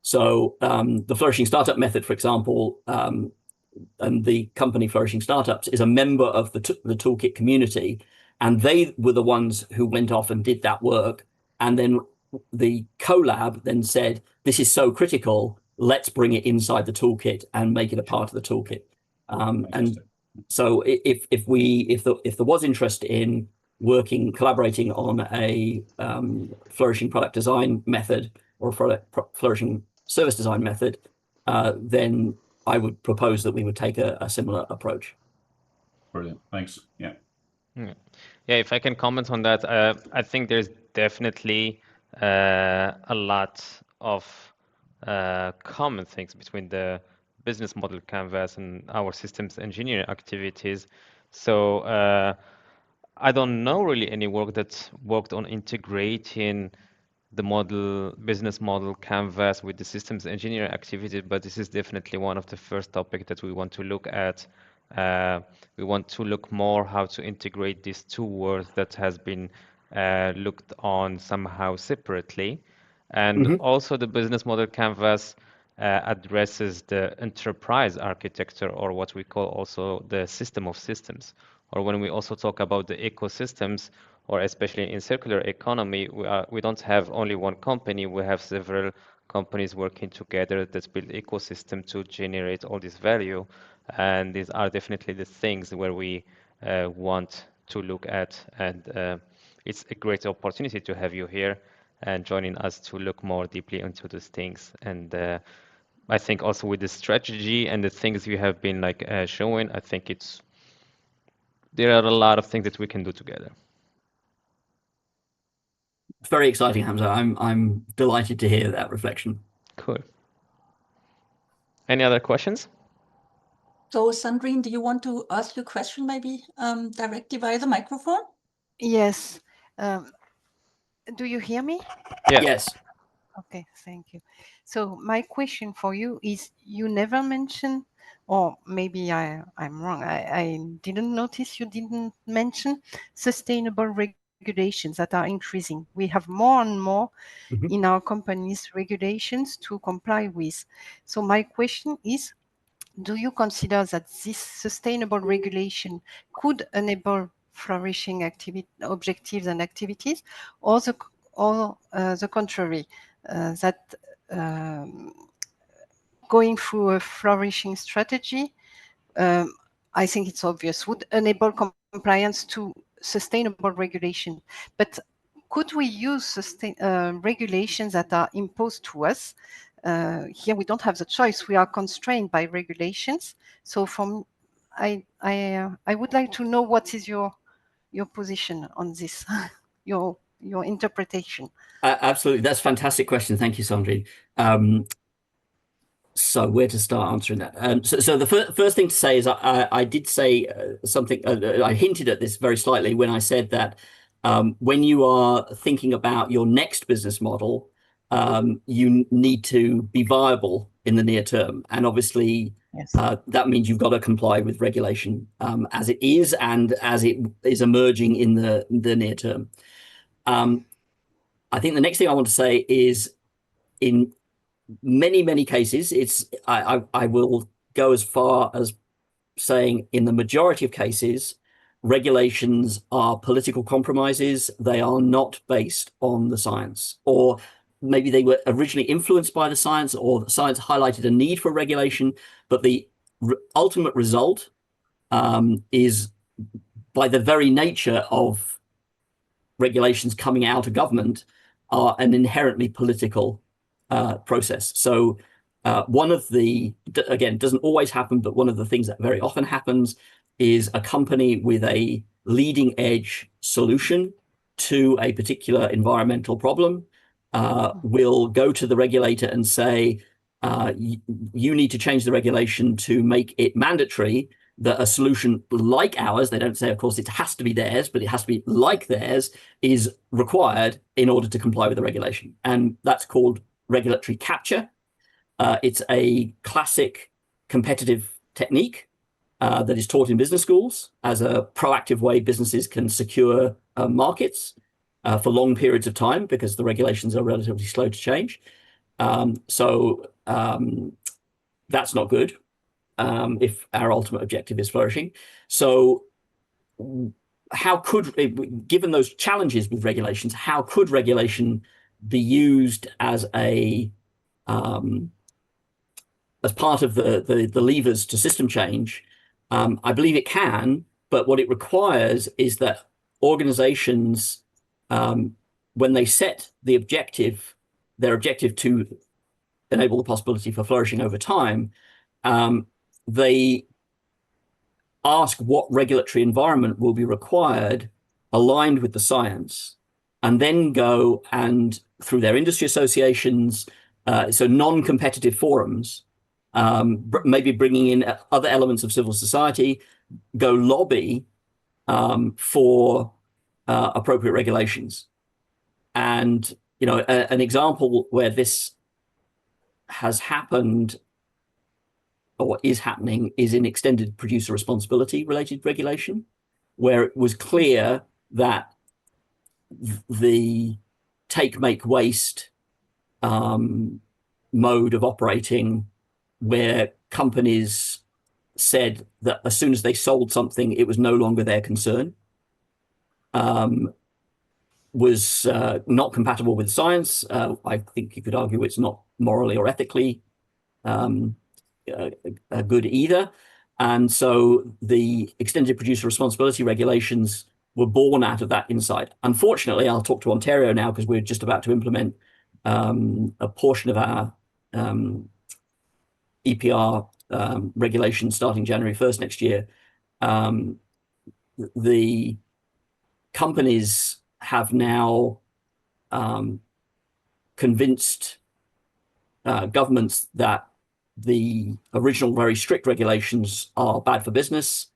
So the Flourishing Startup Method, for example, and the company Flourishing Startups is a member of the toolkit community, and they were the ones who went off and did that work. And then the collab then said, this is so critical, let's bring it inside the toolkit and make it a part of the toolkit. And so if there was interest in collaborating on a flourishing product design method or flourishing service design method, then I would propose that we would take a similar approach. Brilliant. Thanks. Yeah. Yeah, if I can comment on that, I think there's definitely a lot of common things between the business model canvas and our systems engineering activities. So I don't know really any work that's worked on integrating the business model canvas with the systems engineering activity, but this is definitely one of the first topics that we want to look at. We want to look more how to integrate these two words that has been looked on somehow separately. And also the business model canvas addresses the enterprise architecture, or what we call also the system of systems. Or when we also talk about the ecosystems, or especially in circular economy, we don't have only one company, we have several companies working together that build ecosystem to generate all this value. And these are definitely the things where we want to look at. And it's a great opportunity to have you here and joining us to look more deeply into those things. And I think also with the strategy and the things you have been showing, I think there are a lot of things that we can do together. Very exciting, Hamza. I'm delighted to hear that reflection. Cool. Any other questions? So, Sandrine, do you want to ask your question maybe directly via the microphone? Yes. Do you hear me? Yeah. Yes. Okay, thank you. So my question for you is, you never mentioned, or maybe I'm wrong, I didn't notice you didn't mention sustainable regulations that are increasing. We have more and more in our companies regulations to comply with. So my question is, do you consider that this sustainable regulation could enable flourishing objectives and activities, or the contrary, that going through a flourishing strategy, I think it's obvious, would enable compliance to sustainable regulation. But could we use regulations that are imposed to us? Here we don't have the choice. We are constrained by regulations. So I would like to know what is your position on this, your your interpretation? Absolutely, that's a fantastic question. Thank you, Sandrine. So where to start answering that? So the first thing to say is I did say something, I hinted at this very slightly when I said that when you are thinking about your next business model, you need to be viable in the near term. And obviously, yes. That means you've got to comply with regulation as it is and as it is emerging in the near term. I think the next thing I want to say is in many cases, I will go as far as saying in the majority of cases, regulations are political compromises. They are not based on the science, or maybe they were originally influenced by the science, or the science highlighted a need for regulation, but the ultimate result is, by the very nature of regulations coming out of government, are an inherently political process. So one of the, again, it doesn't always happen, but one of the things that very often happens is a company with a leading edge solution to a particular environmental problem will go to the regulator and say, you need to change the regulation to make it mandatory that a solution like ours, they don't say, of course, it has to be theirs, but it has to be like theirs, is required in order to comply with the regulation. And that's called regulatory capture. It's a classic competitive technique that is taught in business schools as a proactive way businesses can secure markets for long periods of time, because the regulations are relatively slow to change. So that's not good if our ultimate objective is flourishing. So how could, given those challenges with regulations, how could regulation be used as a as part of the levers to system change? I believe it can, but what it requires is that organizations, when they set the objective, their objective to enable the possibility for flourishing over time, they ask what regulatory environment will be required aligned with the science, and then go and, through their industry associations, so non-competitive forums, maybe bringing in other elements of civil society, go lobby for appropriate regulations. And, you know, an example where this has happened or is happening is in extended producer responsibility related regulation, where it was clear that the take, make, waste mode of operating, where companies said that as soon as they sold something, it was no longer their concern, was not compatible with science. I think you could argue it's not morally or ethically good either. And so the extended producer responsibility regulations were born out of that insight. Unfortunately, I'll talk to Ontario now because we're just about to implement a portion of our EPR regulation starting January 1st next year. The companies have now convinced governments that the original very strict regulations are bad for business.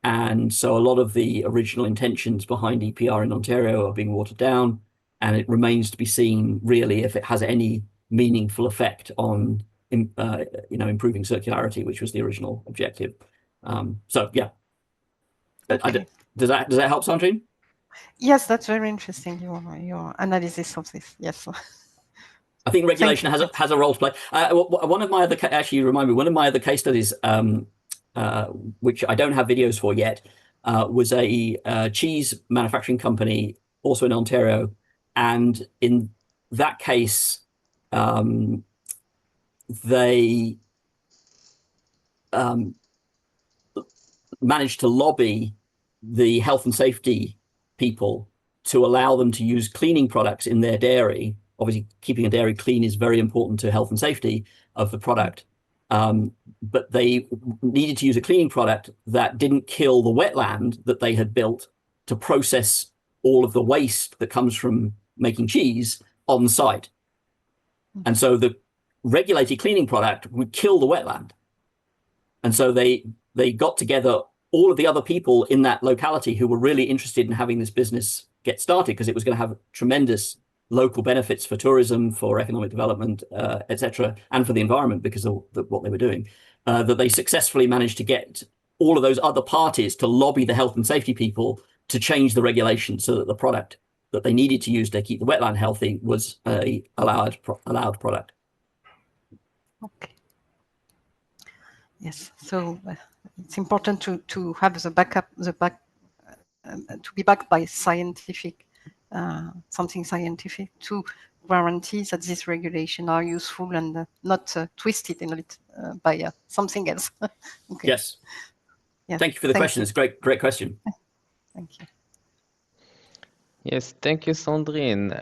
And so a lot of the original intentions behind EPR in Ontario are being watered down, and it remains to be seen really if it has any meaningful effect on improving circularity, which was the original objective. So yeah. Okay. Does that help, Sandrine? Yes, that's very interesting, your analysis of this. Yes. I think regulation has a role to play. One of my other, actually, you remind me, one of my other case studies, which I don't have videos for yet, was a cheese manufacturing company, also in Ontario. And in that case, they managed to lobby the health and safety people to allow them to use cleaning products in their dairy. Obviously, keeping a dairy clean is very important to health and safety of the product. But they needed to use a cleaning product that didn't kill the wetland that they had built to process all of the waste that comes from making cheese on site. And so the regulated cleaning product would kill the wetland. And so they got together all of the other people in that locality who were really interested in having this business get started, because it was going to have tremendous local benefits for tourism, for economic development, etc., and for the environment because of what they were doing, that they successfully managed to get all of those other parties to lobby the health and safety people to change the regulation so that the product that they needed to use to keep the wetland healthy was a allowed product. Okay. Yes. So it's important to have the backup, to be backed by scientific, something scientific to guarantee that these regulations are useful and not twisted in it by something else. Okay. Yes. Yeah. Thank you for the question. It's a great question. Thank you. Yes, thank you, Sandrine.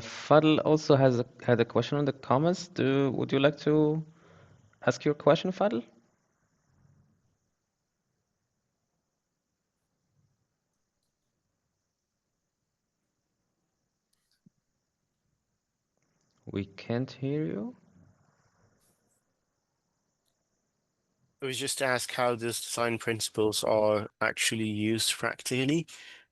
Fadl also had a question on the comments. Would you like to ask your question, Fadl? We can't hear you. I was just to ask how these design principles are actually used practically.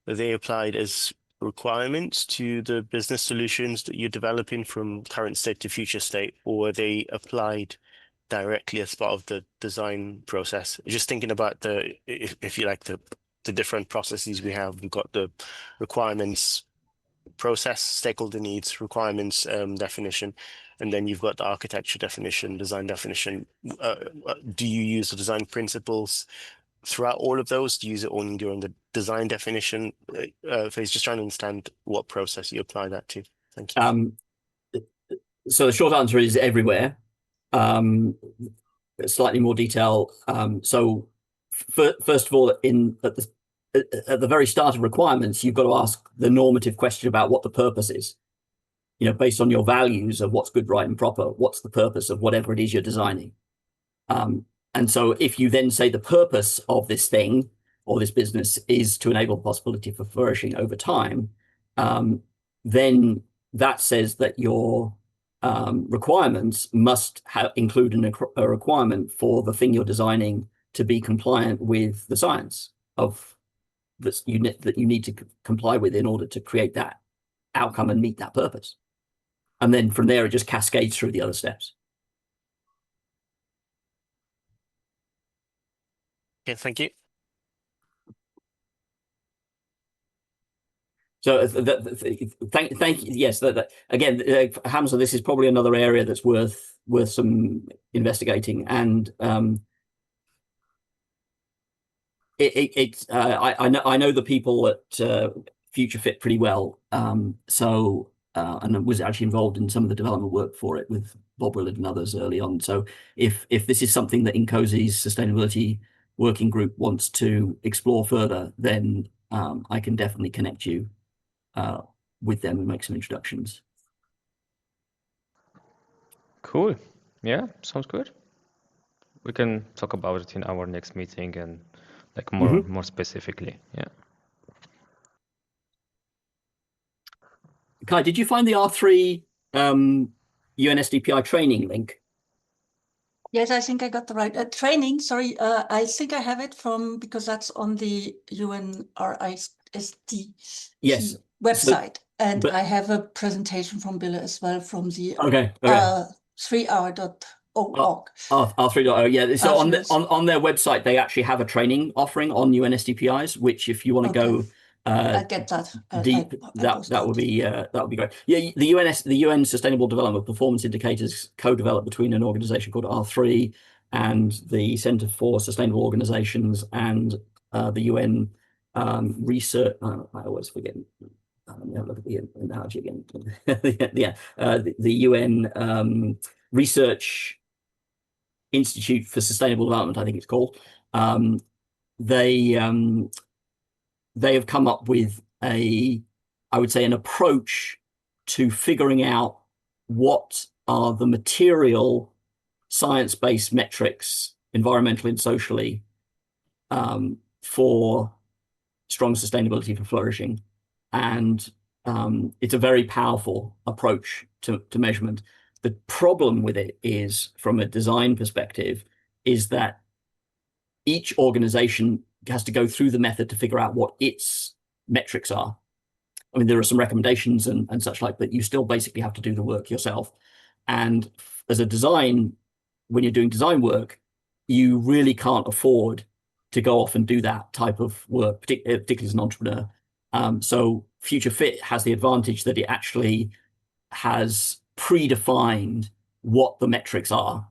Are they applied as requirements to the business solutions that you're developing from current state to future state, or are they applied directly as part of the design process? Just thinking about if you like, the different processes we have. We've got the requirements process, stakeholder needs, requirements definition, and then you've got the architecture definition, design definition. Do you use the design principles throughout all of those? Do you use it only during the design definition phase? Just trying to understand what process you apply that to. Thank you. So the short answer is everywhere. Slightly more detail. So first of all, at the very start of requirements, you've got to ask the normative question about what the purpose is. You know, based on your values of what's good, right, and proper, what's the purpose of whatever it is you're designing? And so if you then say the purpose of this thing or this business is to enable the possibility for flourishing over time, then that says that your requirements must include a requirement for the thing you're designing to be compliant with the science of that you need to comply with in order to create that outcome and meet that purpose. And then from there, it just cascades through the other steps. Okay, thank you. So thank you. Yes, again, Hamza, this is probably another area that's worth some investigating. And I know the people at Future Fit pretty well. And I was actually involved in some of the development work for it with Bob Willard and others early on. So if this is something that INCOSI's sustainability working group wants to explore further, then I can definitely connect you with them and make some introductions. Cool. Yeah, sounds good. We can talk about it in our next meeting and like more specifically. Yeah. Kai, did you find the R3 UNSDPI training link? Yes, I think I got the right training. Sorry, I think I have it because that's on the UNRISD website. And I have a presentation from Bille as well from the 3R.org. R3.org, yeah. So on their website, they actually have a training offering on UNSDPIs, which if you want to go I'll get that. Deep, that would be great. Yeah, the UN Sustainable Development Performance Indicators co-developed between an organization called R3 and the Center for Sustainable Organizations and the UN research. I always forget. Look at the analogy again. The UN Research Institute for Sustainable Development, I think it's called. They have come up with I would say, an approach to figuring out what are the material science-based metrics, environmentally and socially, for strong sustainability for flourishing. and it's a very powerful approach to measurement. The problem with it is, from a design perspective, is that each organization has to go through the method to figure out what its metrics are. I mean, there are some recommendations and such like, but you still basically have to do the work yourself. And as a design, when you're doing design work, you really can't afford to go off and do that type of work, particularly as an entrepreneur. So Future Fit has the advantage that it actually has predefined what the metrics are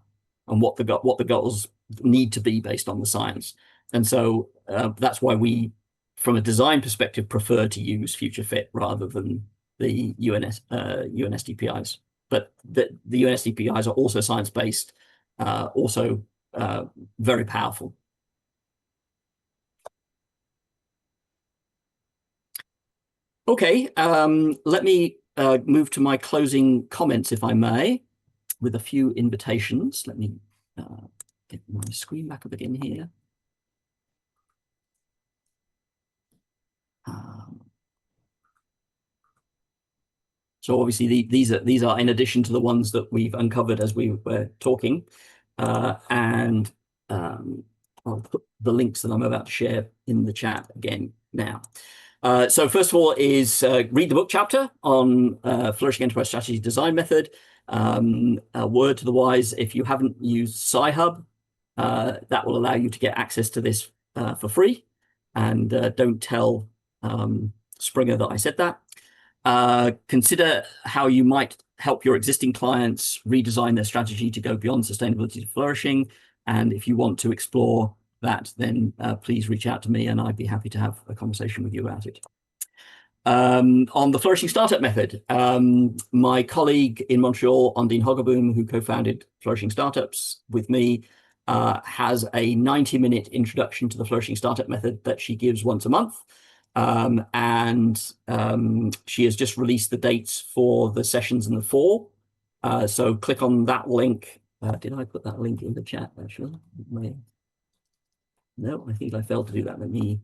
and what the goals need to be based on the science. And so that's why we, from a design perspective, prefer to use Future Fit rather than the UNSDPIs. But the UNSDPIs are also science-based, also very powerful. Okay, let me move to my closing comments, if I may, with a few invitations. Let me get my screen back up again here. So obviously these are in addition to the ones that we've uncovered as we were talking, and I'll put the links that I'm about to share in the chat again now. So first of all is read the book chapter on Flourishing Enterprise Strategy Design Method. A word to the wise, if you haven't used Sci-Hub, that will allow you to get access to this for free. And don't tell Springer that I said that. Consider how you might help your existing clients redesign their strategy to go beyond sustainability to flourishing. And if you want to explore that, then please reach out to me and I'd be happy to have a conversation with you about it. On the Flourishing Startup Method, my colleague in Montreal, Ondine Hoggaboom, who co-founded Flourishing Startups with me, has a 90-minute introduction to the Flourishing Startup Method that she gives once a month. She has just released the dates for the sessions in the fall. So click on that link. Did I put that link in the chat, actually? No, I think I failed to do that. Let me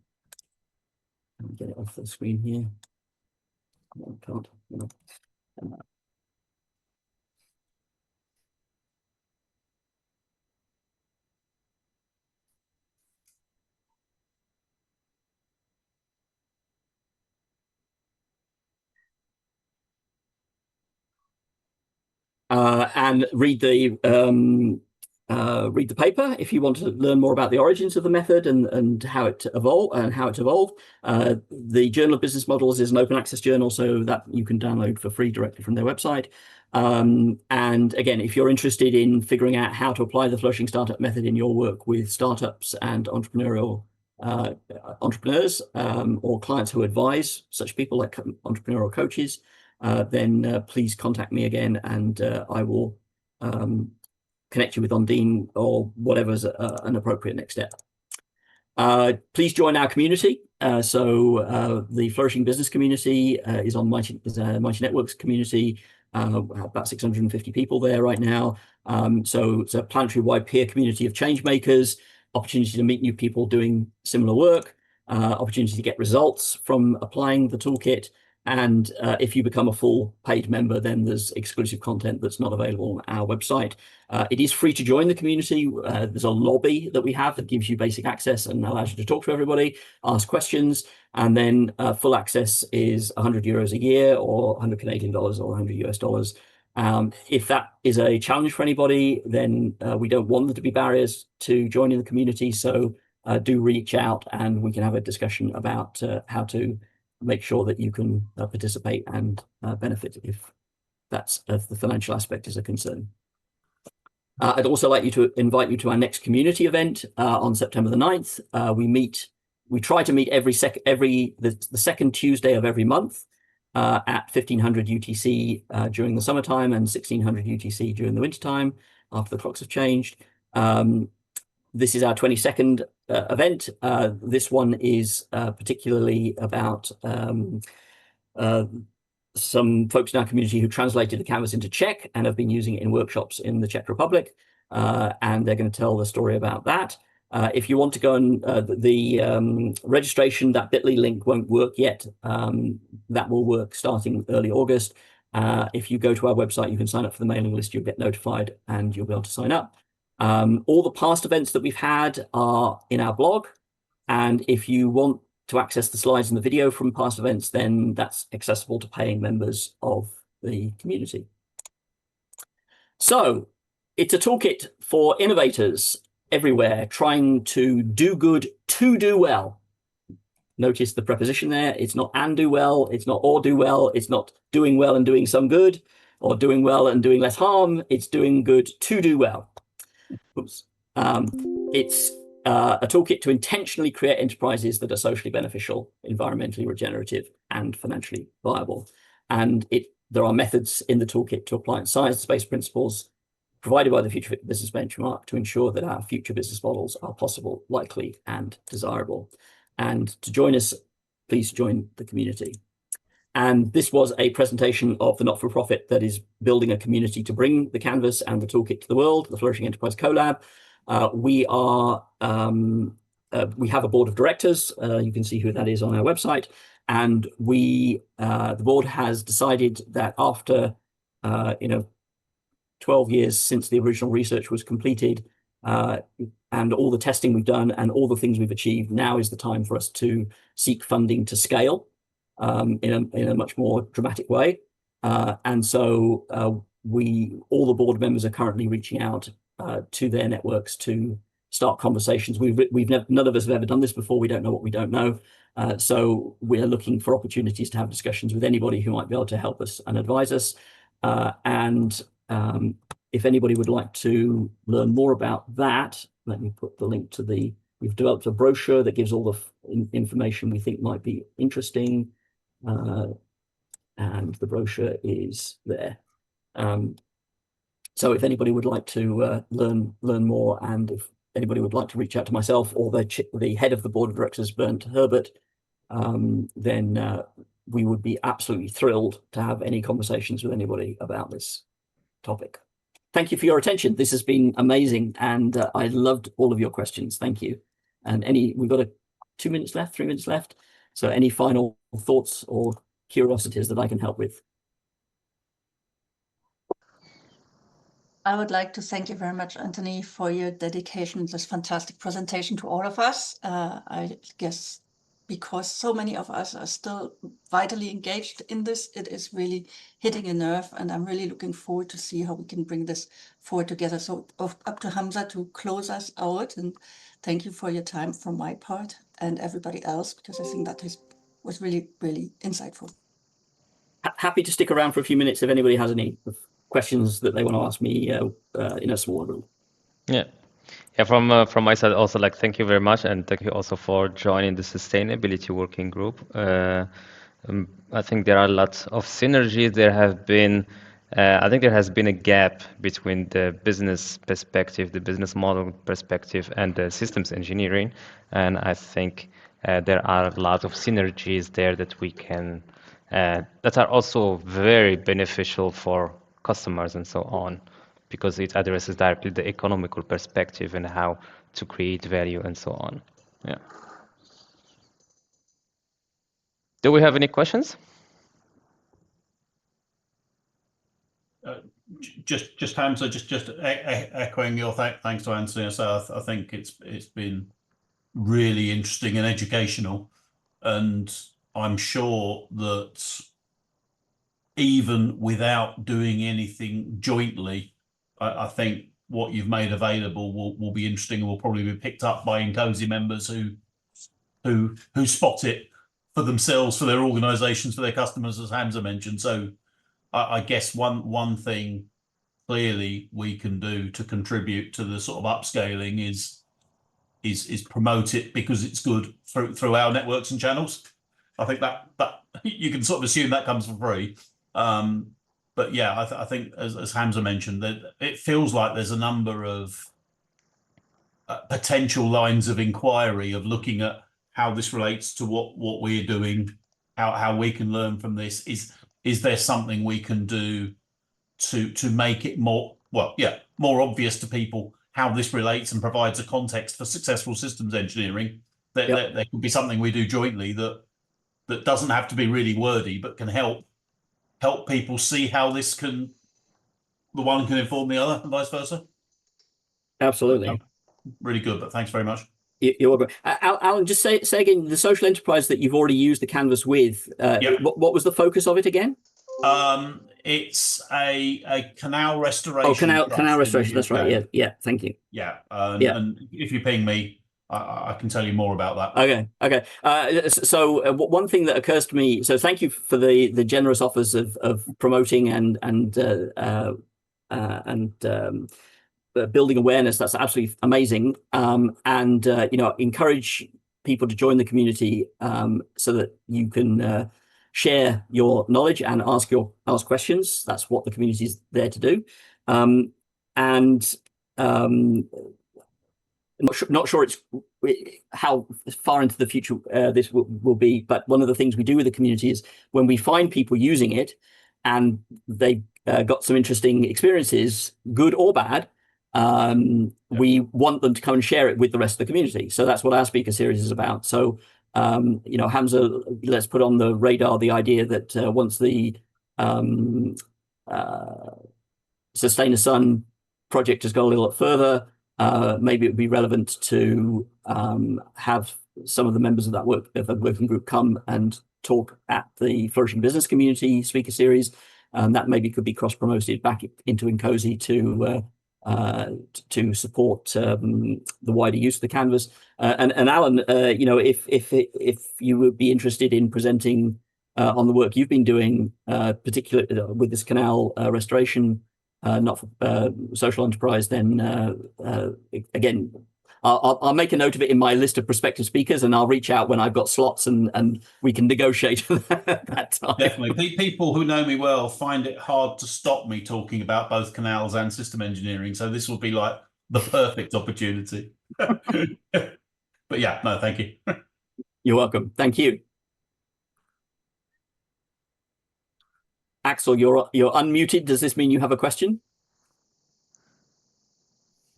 get it off the screen here. No, I can't. No. And read the paper if you want to learn more about the origins of the method and how it evolved. The Journal of Business Models is an open access journal, so that you can download for free directly from their website. And again, if you're interested in figuring out how to apply the Flourishing Startup Method in your work with startups and entrepreneurial entrepreneurs or clients who advise such people like entrepreneurial coaches, then please contact me again, and I will connect you with Ondine or whatever's an appropriate next step. Please join our community. The Flourishing Business community is on Mighty Networks community. About 650 people there right now. So it's a planetary-wide peer community of change makers, opportunity to meet new people doing similar work, opportunity to get results from applying the toolkit. And if you become a full paid member, then there's exclusive content that's not available on our website. It is free to join the community. There's a lobby that we have that gives you basic access and allows you to talk to everybody, ask questions, and then full access is €100 a year, or 100 Canadian dollars, or $100 US. If that is a challenge for anybody, then we don't want there to be barriers to joining the community. So do reach out and we can have a discussion about how to make sure that you can participate and benefit if the financial aspect is a concern. I'd also like to invite you to our next community event on September the 9th. We try to meet the second Tuesday of every month at 1500 UTC during the summertime and 1600 UTC during the wintertime after the clocks have changed. This is our 22nd event. This one is particularly about some folks in our community who translated the canvas into Czech and have been using it in workshops in the Czech Republic. And they're going to tell the story about that. If you want to go and the registration, that bit.ly link won't work yet. That will work starting early August. If you go to our website, you can sign up for the mailing list, you'll get notified and you'll be able to sign up. All the past events that we've had are in our blog. And if you want to access the slides and the video from past events, then that's accessible to paying members of the community. So it's a toolkit for innovators everywhere trying to do good to do well. Notice the preposition there. It's not and do well. It's not or do well. It's not doing well and doing some good, or doing well and doing less harm. It's doing good to do well. Oops. It's a toolkit to intentionally create enterprises that are socially beneficial, environmentally regenerative, and financially viable. And there are methods in the toolkit to apply science-based principles provided by the Future Fit Business Benchmark to ensure that our future business models are possible, likely, and desirable. And to join us, please join the community. And this was a presentation of the not-for-profit that is building a community to bring the canvas and the toolkit to the world, the Flourishing Enterprise Collab. We have a board of directors. You can see who that is on our website. And the board has decided that after 12 years since the original research was completed, and all the testing we've done and all the things we've achieved, now is the time for us to seek funding to scale in a much more dramatic way. And so all the board members are currently reaching out to their networks to start conversations. None of us have ever done this before. We don't know what we don't know. So we're looking for opportunities to have discussions with anybody who might be able to help us and advise us. If anybody would like to learn more about that, let me put the link to we've developed a brochure that gives all the information we think might be interesting. And the brochure is there. So if anybody would like to learn more, and if anybody would like to reach out to myself or the head of the board of directors, Bernd Herbert, then we would be absolutely thrilled to have any conversations with anybody about this topic. Thank you for your attention. This has been amazing, and I loved all of your questions. Thank you. And we've got 2 minutes left, 3 minutes left. So any final thoughts or curiosities that I can help with? I would like to thank you very much, Antony, for your dedication, this fantastic presentation to all of us. I guess because so many of us are still vitally engaged in this, it is really hitting a nerve, and I'm really looking forward to see how we can bring this forward together. So up to Hamza to close us out, and thank you for your time from my part and everybody else, because I think that was really, really insightful. Happy to stick around for a few minutes if anybody has any questions that they want to ask me in a smaller group. Yeah. Yeah, from my side also, thank you very much, and thank you also for joining the Sustainability Working Group. I think there are lots of synergies. I think there has been a gap between the business perspective, the business model perspective, and the systems engineering, and I think there are a lot of synergies there that we can that are also very beneficial for customers and so on, because it addresses directly the economical perspective and how to create value and so on. Yeah. Do we have any questions? Just Hamza, just echoing your thanks to Antony. So I think it's been really interesting and educational, and I'm sure that even without doing anything jointly, I think what you've made available will be interesting and will probably be picked up by INCOSE members who spot it for themselves, for their organizations, for their customers, as Hamza mentioned. So I guess one thing clearly we can do to contribute to the sort of upscaling is promote it because it's good through our networks and channels. I think that you can sort of assume that comes for free. But yeah, I think as Hamza mentioned, that it feels like there's a number of potential lines of inquiry of looking at how this relates to what we're doing, how we can learn from this. Is there something we can do to make it more obvious to people how this relates and provides a context for successful systems engineering, there could be something we do jointly that doesn't have to be really wordy, but can help people see how this the one can inform the other and vice versa. Absolutely. Really good, but thanks very much. You're welcome. Alan, just say again, the social enterprise that you've already used the canvas with, what was the focus of it again? It's a canal restoration. Oh, canal restoration. That's right. Yeah. Thank you. Yeah. And if you ping me, I can tell you more about that. Okay. So one thing that occurs to me. So thank you for the generous offers of promoting and building awareness. That's absolutely amazing. Encourage people to join the community so that you can share your knowledge and ask questions. That's what the community is there to do. Not sure it's how far into the future this will be, but one of the things we do with the community is when we find people using it and they got some interesting experiences, good or bad, we want them to come and share it with the rest of the community. So that's what our speaker series is about. So, Hamza, let's put on the radar the idea that once the Sustain a Sun project has gone a little further, maybe it would be relevant to have some of the members of that working group come and talk at the Flourishing Business Community speaker series. That maybe could be cross-promoted back into Incozy to support the wider use of the canvas. And Alan, if you would be interested in presenting on the work you've been doing, particularly with this canal restoration, not for social enterprise, then again, I'll make a note of it in my list of prospective speakers, and I'll reach out when I've got slots, and we can negotiate that time. Definitely. People who know me well find it hard to stop me talking about both canals and system engineering. So this will be like the perfect opportunity. But yeah, no, thank you. You're welcome. Thank you. Axel, you're unmuted. Does this mean you have a question?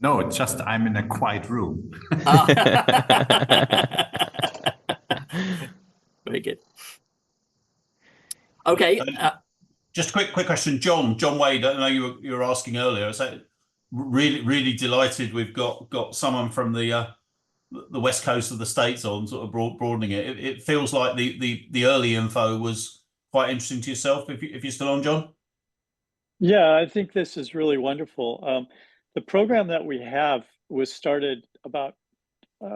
No, it's just I'm in a quiet room. Very good. Okay. Just a quick question, John Wade. I know you were asking earlier. So really delighted we've got someone from the west coast of the States on, sort of broadening it. It feels like the early info was quite interesting to yourself. If you're still on, John. Yeah, I think this is really wonderful. The program that we have was started about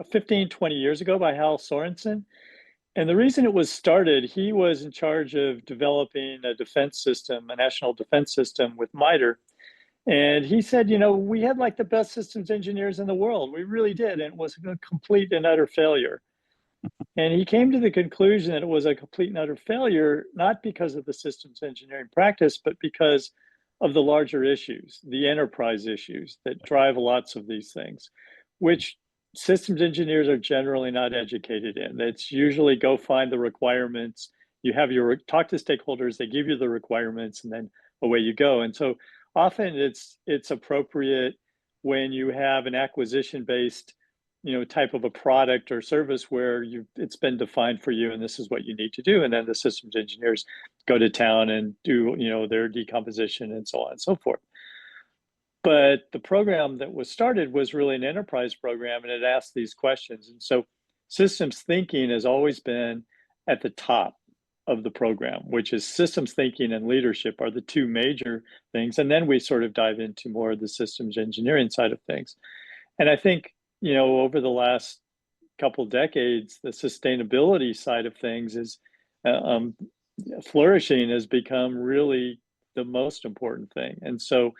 15, 20 years ago by Hal Sorensen. And the reason it was started, he was in charge of developing a defense system, a national defense system with MITRE. And he said, we had like the best systems engineers in the world. We really did. And it was a complete and utter failure. And he came to the conclusion that it was a complete and utter failure, not because of the systems engineering practice, but because of the larger issues, the enterprise issues that drive lots of these things, which systems engineers are generally not educated in. It's usually go find the requirements. You have talk to stakeholders, they give you the requirements, and then away you go. And so often it's appropriate when you have an acquisition-based type of a product or service where it's been defined for you and this is what you need to do. And then the systems engineers go to town and do, their decomposition and so on and so forth. But the program that was started was really an enterprise program, and it asked these questions. And so systems thinking has always been at the top of the program, which is systems thinking and leadership are the two major things. And then we sort of dive into more of the systems engineering side of things. And I think, over the last couple decades, the sustainability side of things is flourishing has become really the most important thing. And so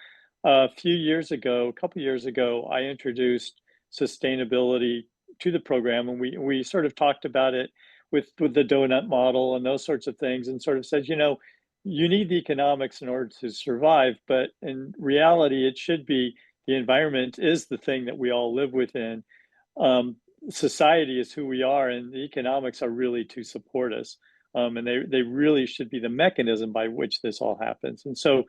a couple years ago, I introduced sustainability to the program, and we sort of talked about it with the donut model and those sorts of things, and sort of said, you need the economics in order to survive, but in reality, it should be the environment is the thing that we all live within. Society is who we are, and the economics are really to support us. And they really should be the mechanism by which this all happens. And so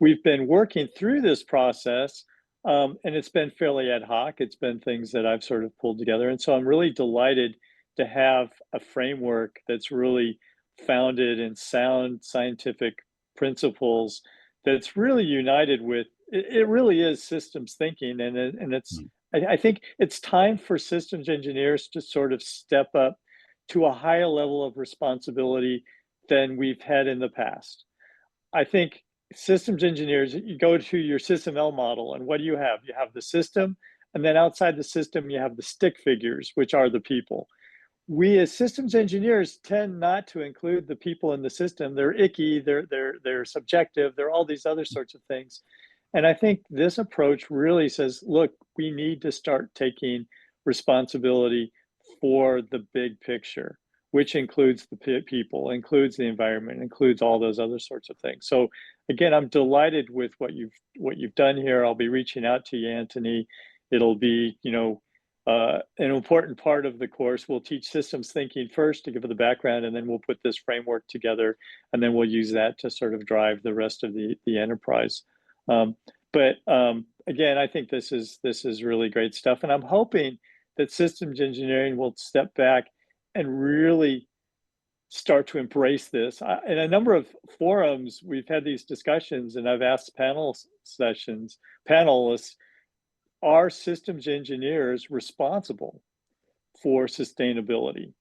we've been working through this process And it's been fairly ad hoc. It's been things that I've sort of pulled together. And so I'm really delighted to have a framework that's really founded in sound scientific principles that's really united with, it really is systems thinking. And it's, I think it's time for systems engineers to sort of step up to a higher level of responsibility than we've had in the past. I think systems engineers, you go to your SysML model, and what do you have? You have the system, and then outside the system, you have the stick figures, which are the people. We as systems engineers tend not to include the people in the system. They're icky, they're subjective, they're all these other sorts of things. And I think this approach really says, look, we need to start taking responsibility for the big picture, which includes the people, includes the environment, includes all those other sorts of things. So again, I'm delighted with what you've done here. I'll be reaching out to you, Antony. It'll be, an important part of the course. We'll teach systems thinking first to give it the background, and then we'll put this framework together, and then we'll use that to sort of drive the rest of the enterprise. But again, I think this is really great stuff, and I'm hoping that systems engineering will step back and really start to embrace this. In a number of forums, we've had these discussions, and I've asked panelists, are systems engineers responsible for sustainability?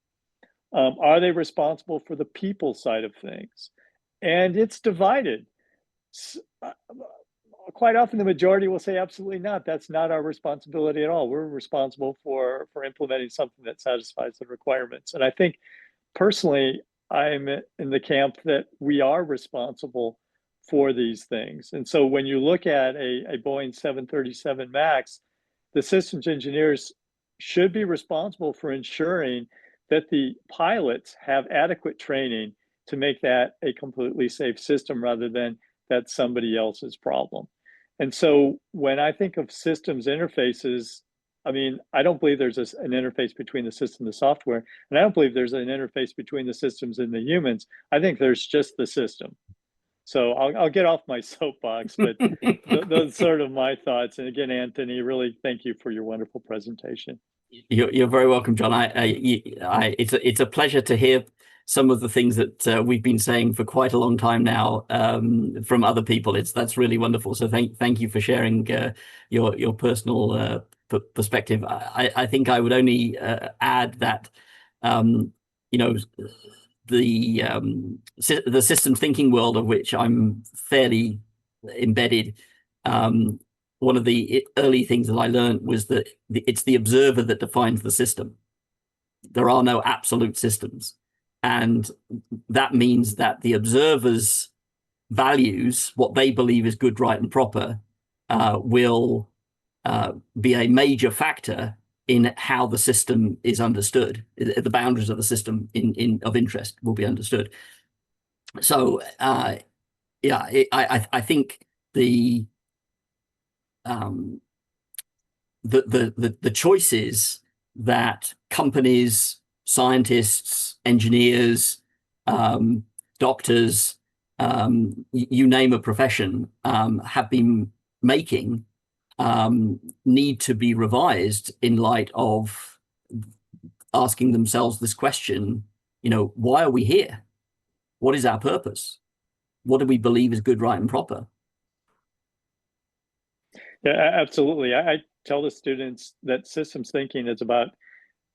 Are they responsible for the people side of things? And it's divided. Quite often the majority will say absolutely not. That's not our responsibility at all. We're responsible for implementing something that satisfies the requirements. And I think personally, I'm in the camp that we are responsible for these things. And so when you look at a Boeing 737 MAX, the systems engineers should be responsible for ensuring that the pilots have adequate training to make that a completely safe system rather than that's somebody else's problem. And so when I think of systems interfaces, I mean, I don't believe there's an interface between the system and the software, and I don't believe there's an interface between the systems and the humans. I think there's just the system. So I'll get off my soapbox, but those sort of my thoughts. And again, Antony, really thank you for your wonderful presentation. You're very welcome, John. It's a pleasure to hear some of the things that we've been saying for quite a long time now from other people. That's really wonderful. So thank you for sharing your personal perspective. I think I would only add that the systems thinking world of which I'm fairly embedded. One of the early things that I learned was that it's the observer that defines the system. There are no absolute systems. And that means that the observer's values, what they believe is good, right, and proper, will be a major factor in how the system is understood. The boundaries of the system of interest will be understood. So, I think the choices that companies, scientists, engineers, doctors, you name a profession, have been making need to be revised in light of asking themselves this question, why are we here? What is our purpose? What do we believe is good, right, and proper? Yeah, absolutely. I tell the students that systems thinking is about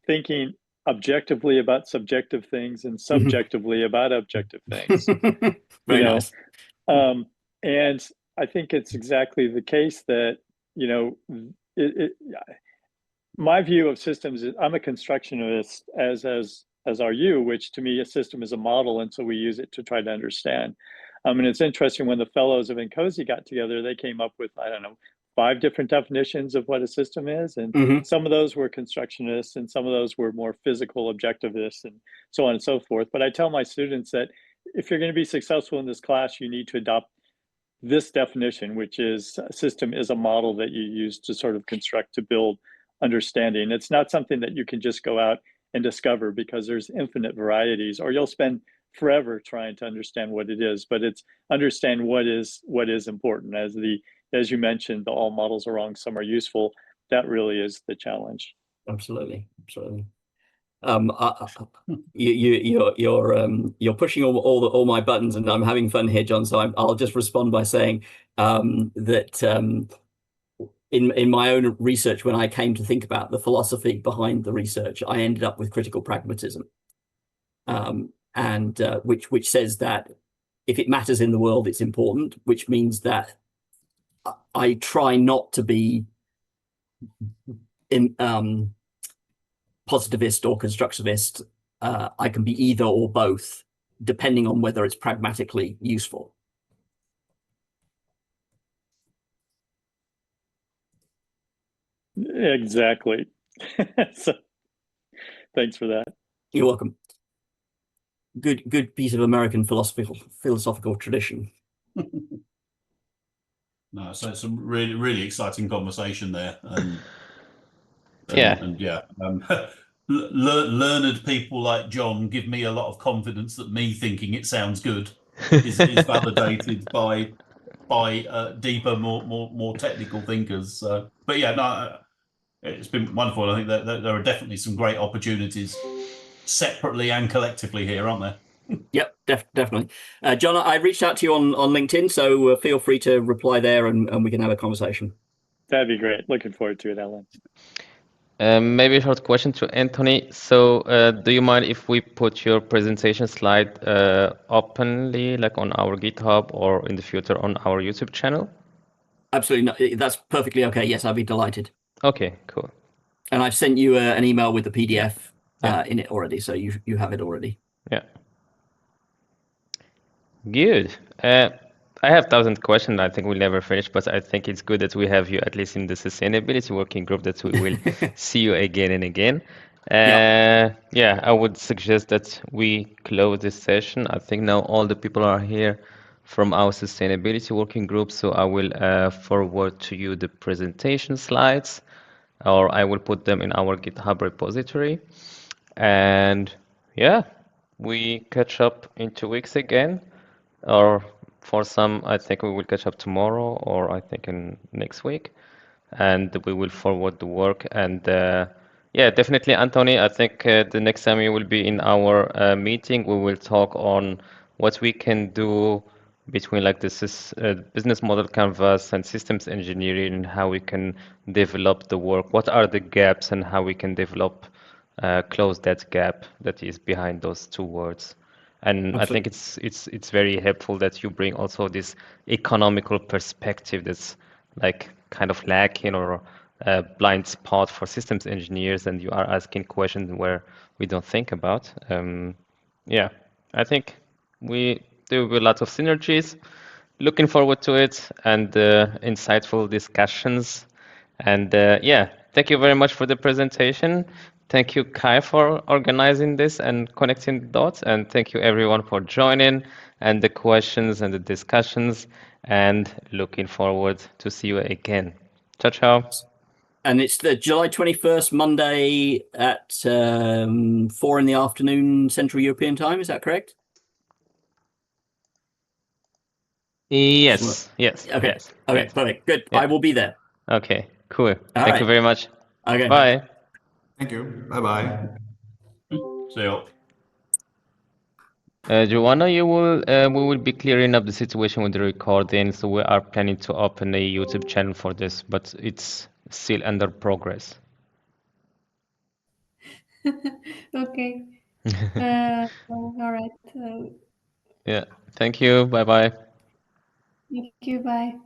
thinking objectively about subjective things and subjectively about objective things. Very nice. And I think it's exactly the case that, my view of systems is I'm a constructionist, as are you, which to me a system is a model, and so we use it to try to understand. And it's interesting, when the fellows of NCOSE got together, they came up with, 5 different definitions of what a system is, and some of those were constructionists, and some of those were more physical objectivists, and so on and so forth. But I tell my students that if you're going to be successful in this class, you need to adopt this definition, which is a system is a model that you use to sort of construct, to build understanding. It's not something that you can just go out and discover, because there's infinite varieties, or you'll spend forever trying to understand what it is. But it's understand what is important. As the as you mentioned, all models are wrong, some are useful. That really is the challenge. Absolutely, absolutely. You're pushing all my buttons, and I'm having fun here, John. So I'll just respond by saying that in my own research, when I came to think about the philosophy behind the research, I ended up with critical pragmatism, and which says that if it matters in the world, it's important. Which means that I try not to be positivist or constructivist. I can be either or both, depending on whether it's pragmatically useful. Exactly. So, thanks for that. You're welcome. Good piece of American philosophical tradition. No, so it's some really exciting conversation there, and learned people like John give me a lot of confidence that me thinking it sounds good is validated by deeper, more technical thinkers. But yeah, no, it's been wonderful. I think that there are definitely some great opportunities, separately and collectively here, aren't there? Yep, definitely. John, I reached out to you on LinkedIn, so feel free to reply there, and we can have a conversation. That'd be great. Looking forward to it, Alan. Maybe a short question to Antony. So, do you mind if we put your presentation slide openly, like on our GitHub or in the future on our YouTube channel? Absolutely, no, that's perfectly okay. Yes, I'd be delighted. Okay, cool. And I've sent you an email with the PDF in it already, so you have it already. Yeah. Good. I have 1,000 questions. I think we'll never finish, but I think it's good that we have you at least in the sustainability working group, that we will see you again and again. Yeah, I would suggest that we close this session. I think now all the people are here from our sustainability working group, so I will forward to you the presentation slides, or I will put them in our GitHub repository. And yeah, we catch up in 2 weeks again. Or for some, I think we will catch up tomorrow, or I think in next week, and we will forward the work. And yeah, definitely, Antony, I think the next time you will be in our meeting, we will talk on what we can do between like this business model canvas and systems engineering, and how we can develop the work. What are the gaps, and how we can develop close that gap that is behind those two words. And Absolutely. I think it's very helpful that you bring also this economical perspective that's like kind of lacking, or a blind spot for systems engineers, and you are asking questions where we don't think about. Yeah, I think there will be lots of synergies. Looking forward to it, and insightful discussions. And yeah, thank you very much for the presentation. Thank you, Kai, for organizing this and connecting the dots. And thank you, everyone, for joining and the questions and the discussions. And looking forward to see you again. Ciao, ciao. And it's the July 21st, Monday at 4 in the afternoon Central European time. Is that correct? Yes. Okay. Yes. Okay. Yes. Perfect. Good. Yeah. I will be there. Okay. Cool. All Thank you very much. Okay. Bye. Thank you. Bye-bye. See you. Joanna, we will be clearing up the situation with the recording, so we are planning to open a YouTube channel for this, but it's still under progress. Okay. All right. Yeah. Thank you. Bye bye. Thank you. Bye.